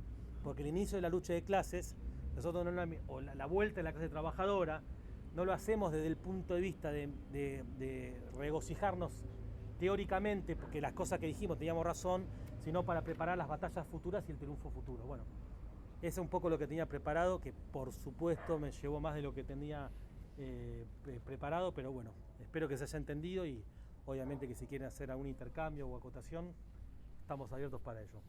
Porque el inicio de la lucha de clases, nosotros o la vuelta de la clase trabajadora, no lo hacemos desde el punto de vista de regocijarnos teóricamente, porque las cosas que dijimos teníamos razón, sino para preparar las batallas futuras y el triunfo futuro. Bueno, ese es un poco lo que tenía preparado, que por supuesto me llevó más de lo que tenía preparado, pero bueno, espero que se haya entendido y obviamente que si quieren hacer algún intercambio o acotación, estamos abiertos para ello.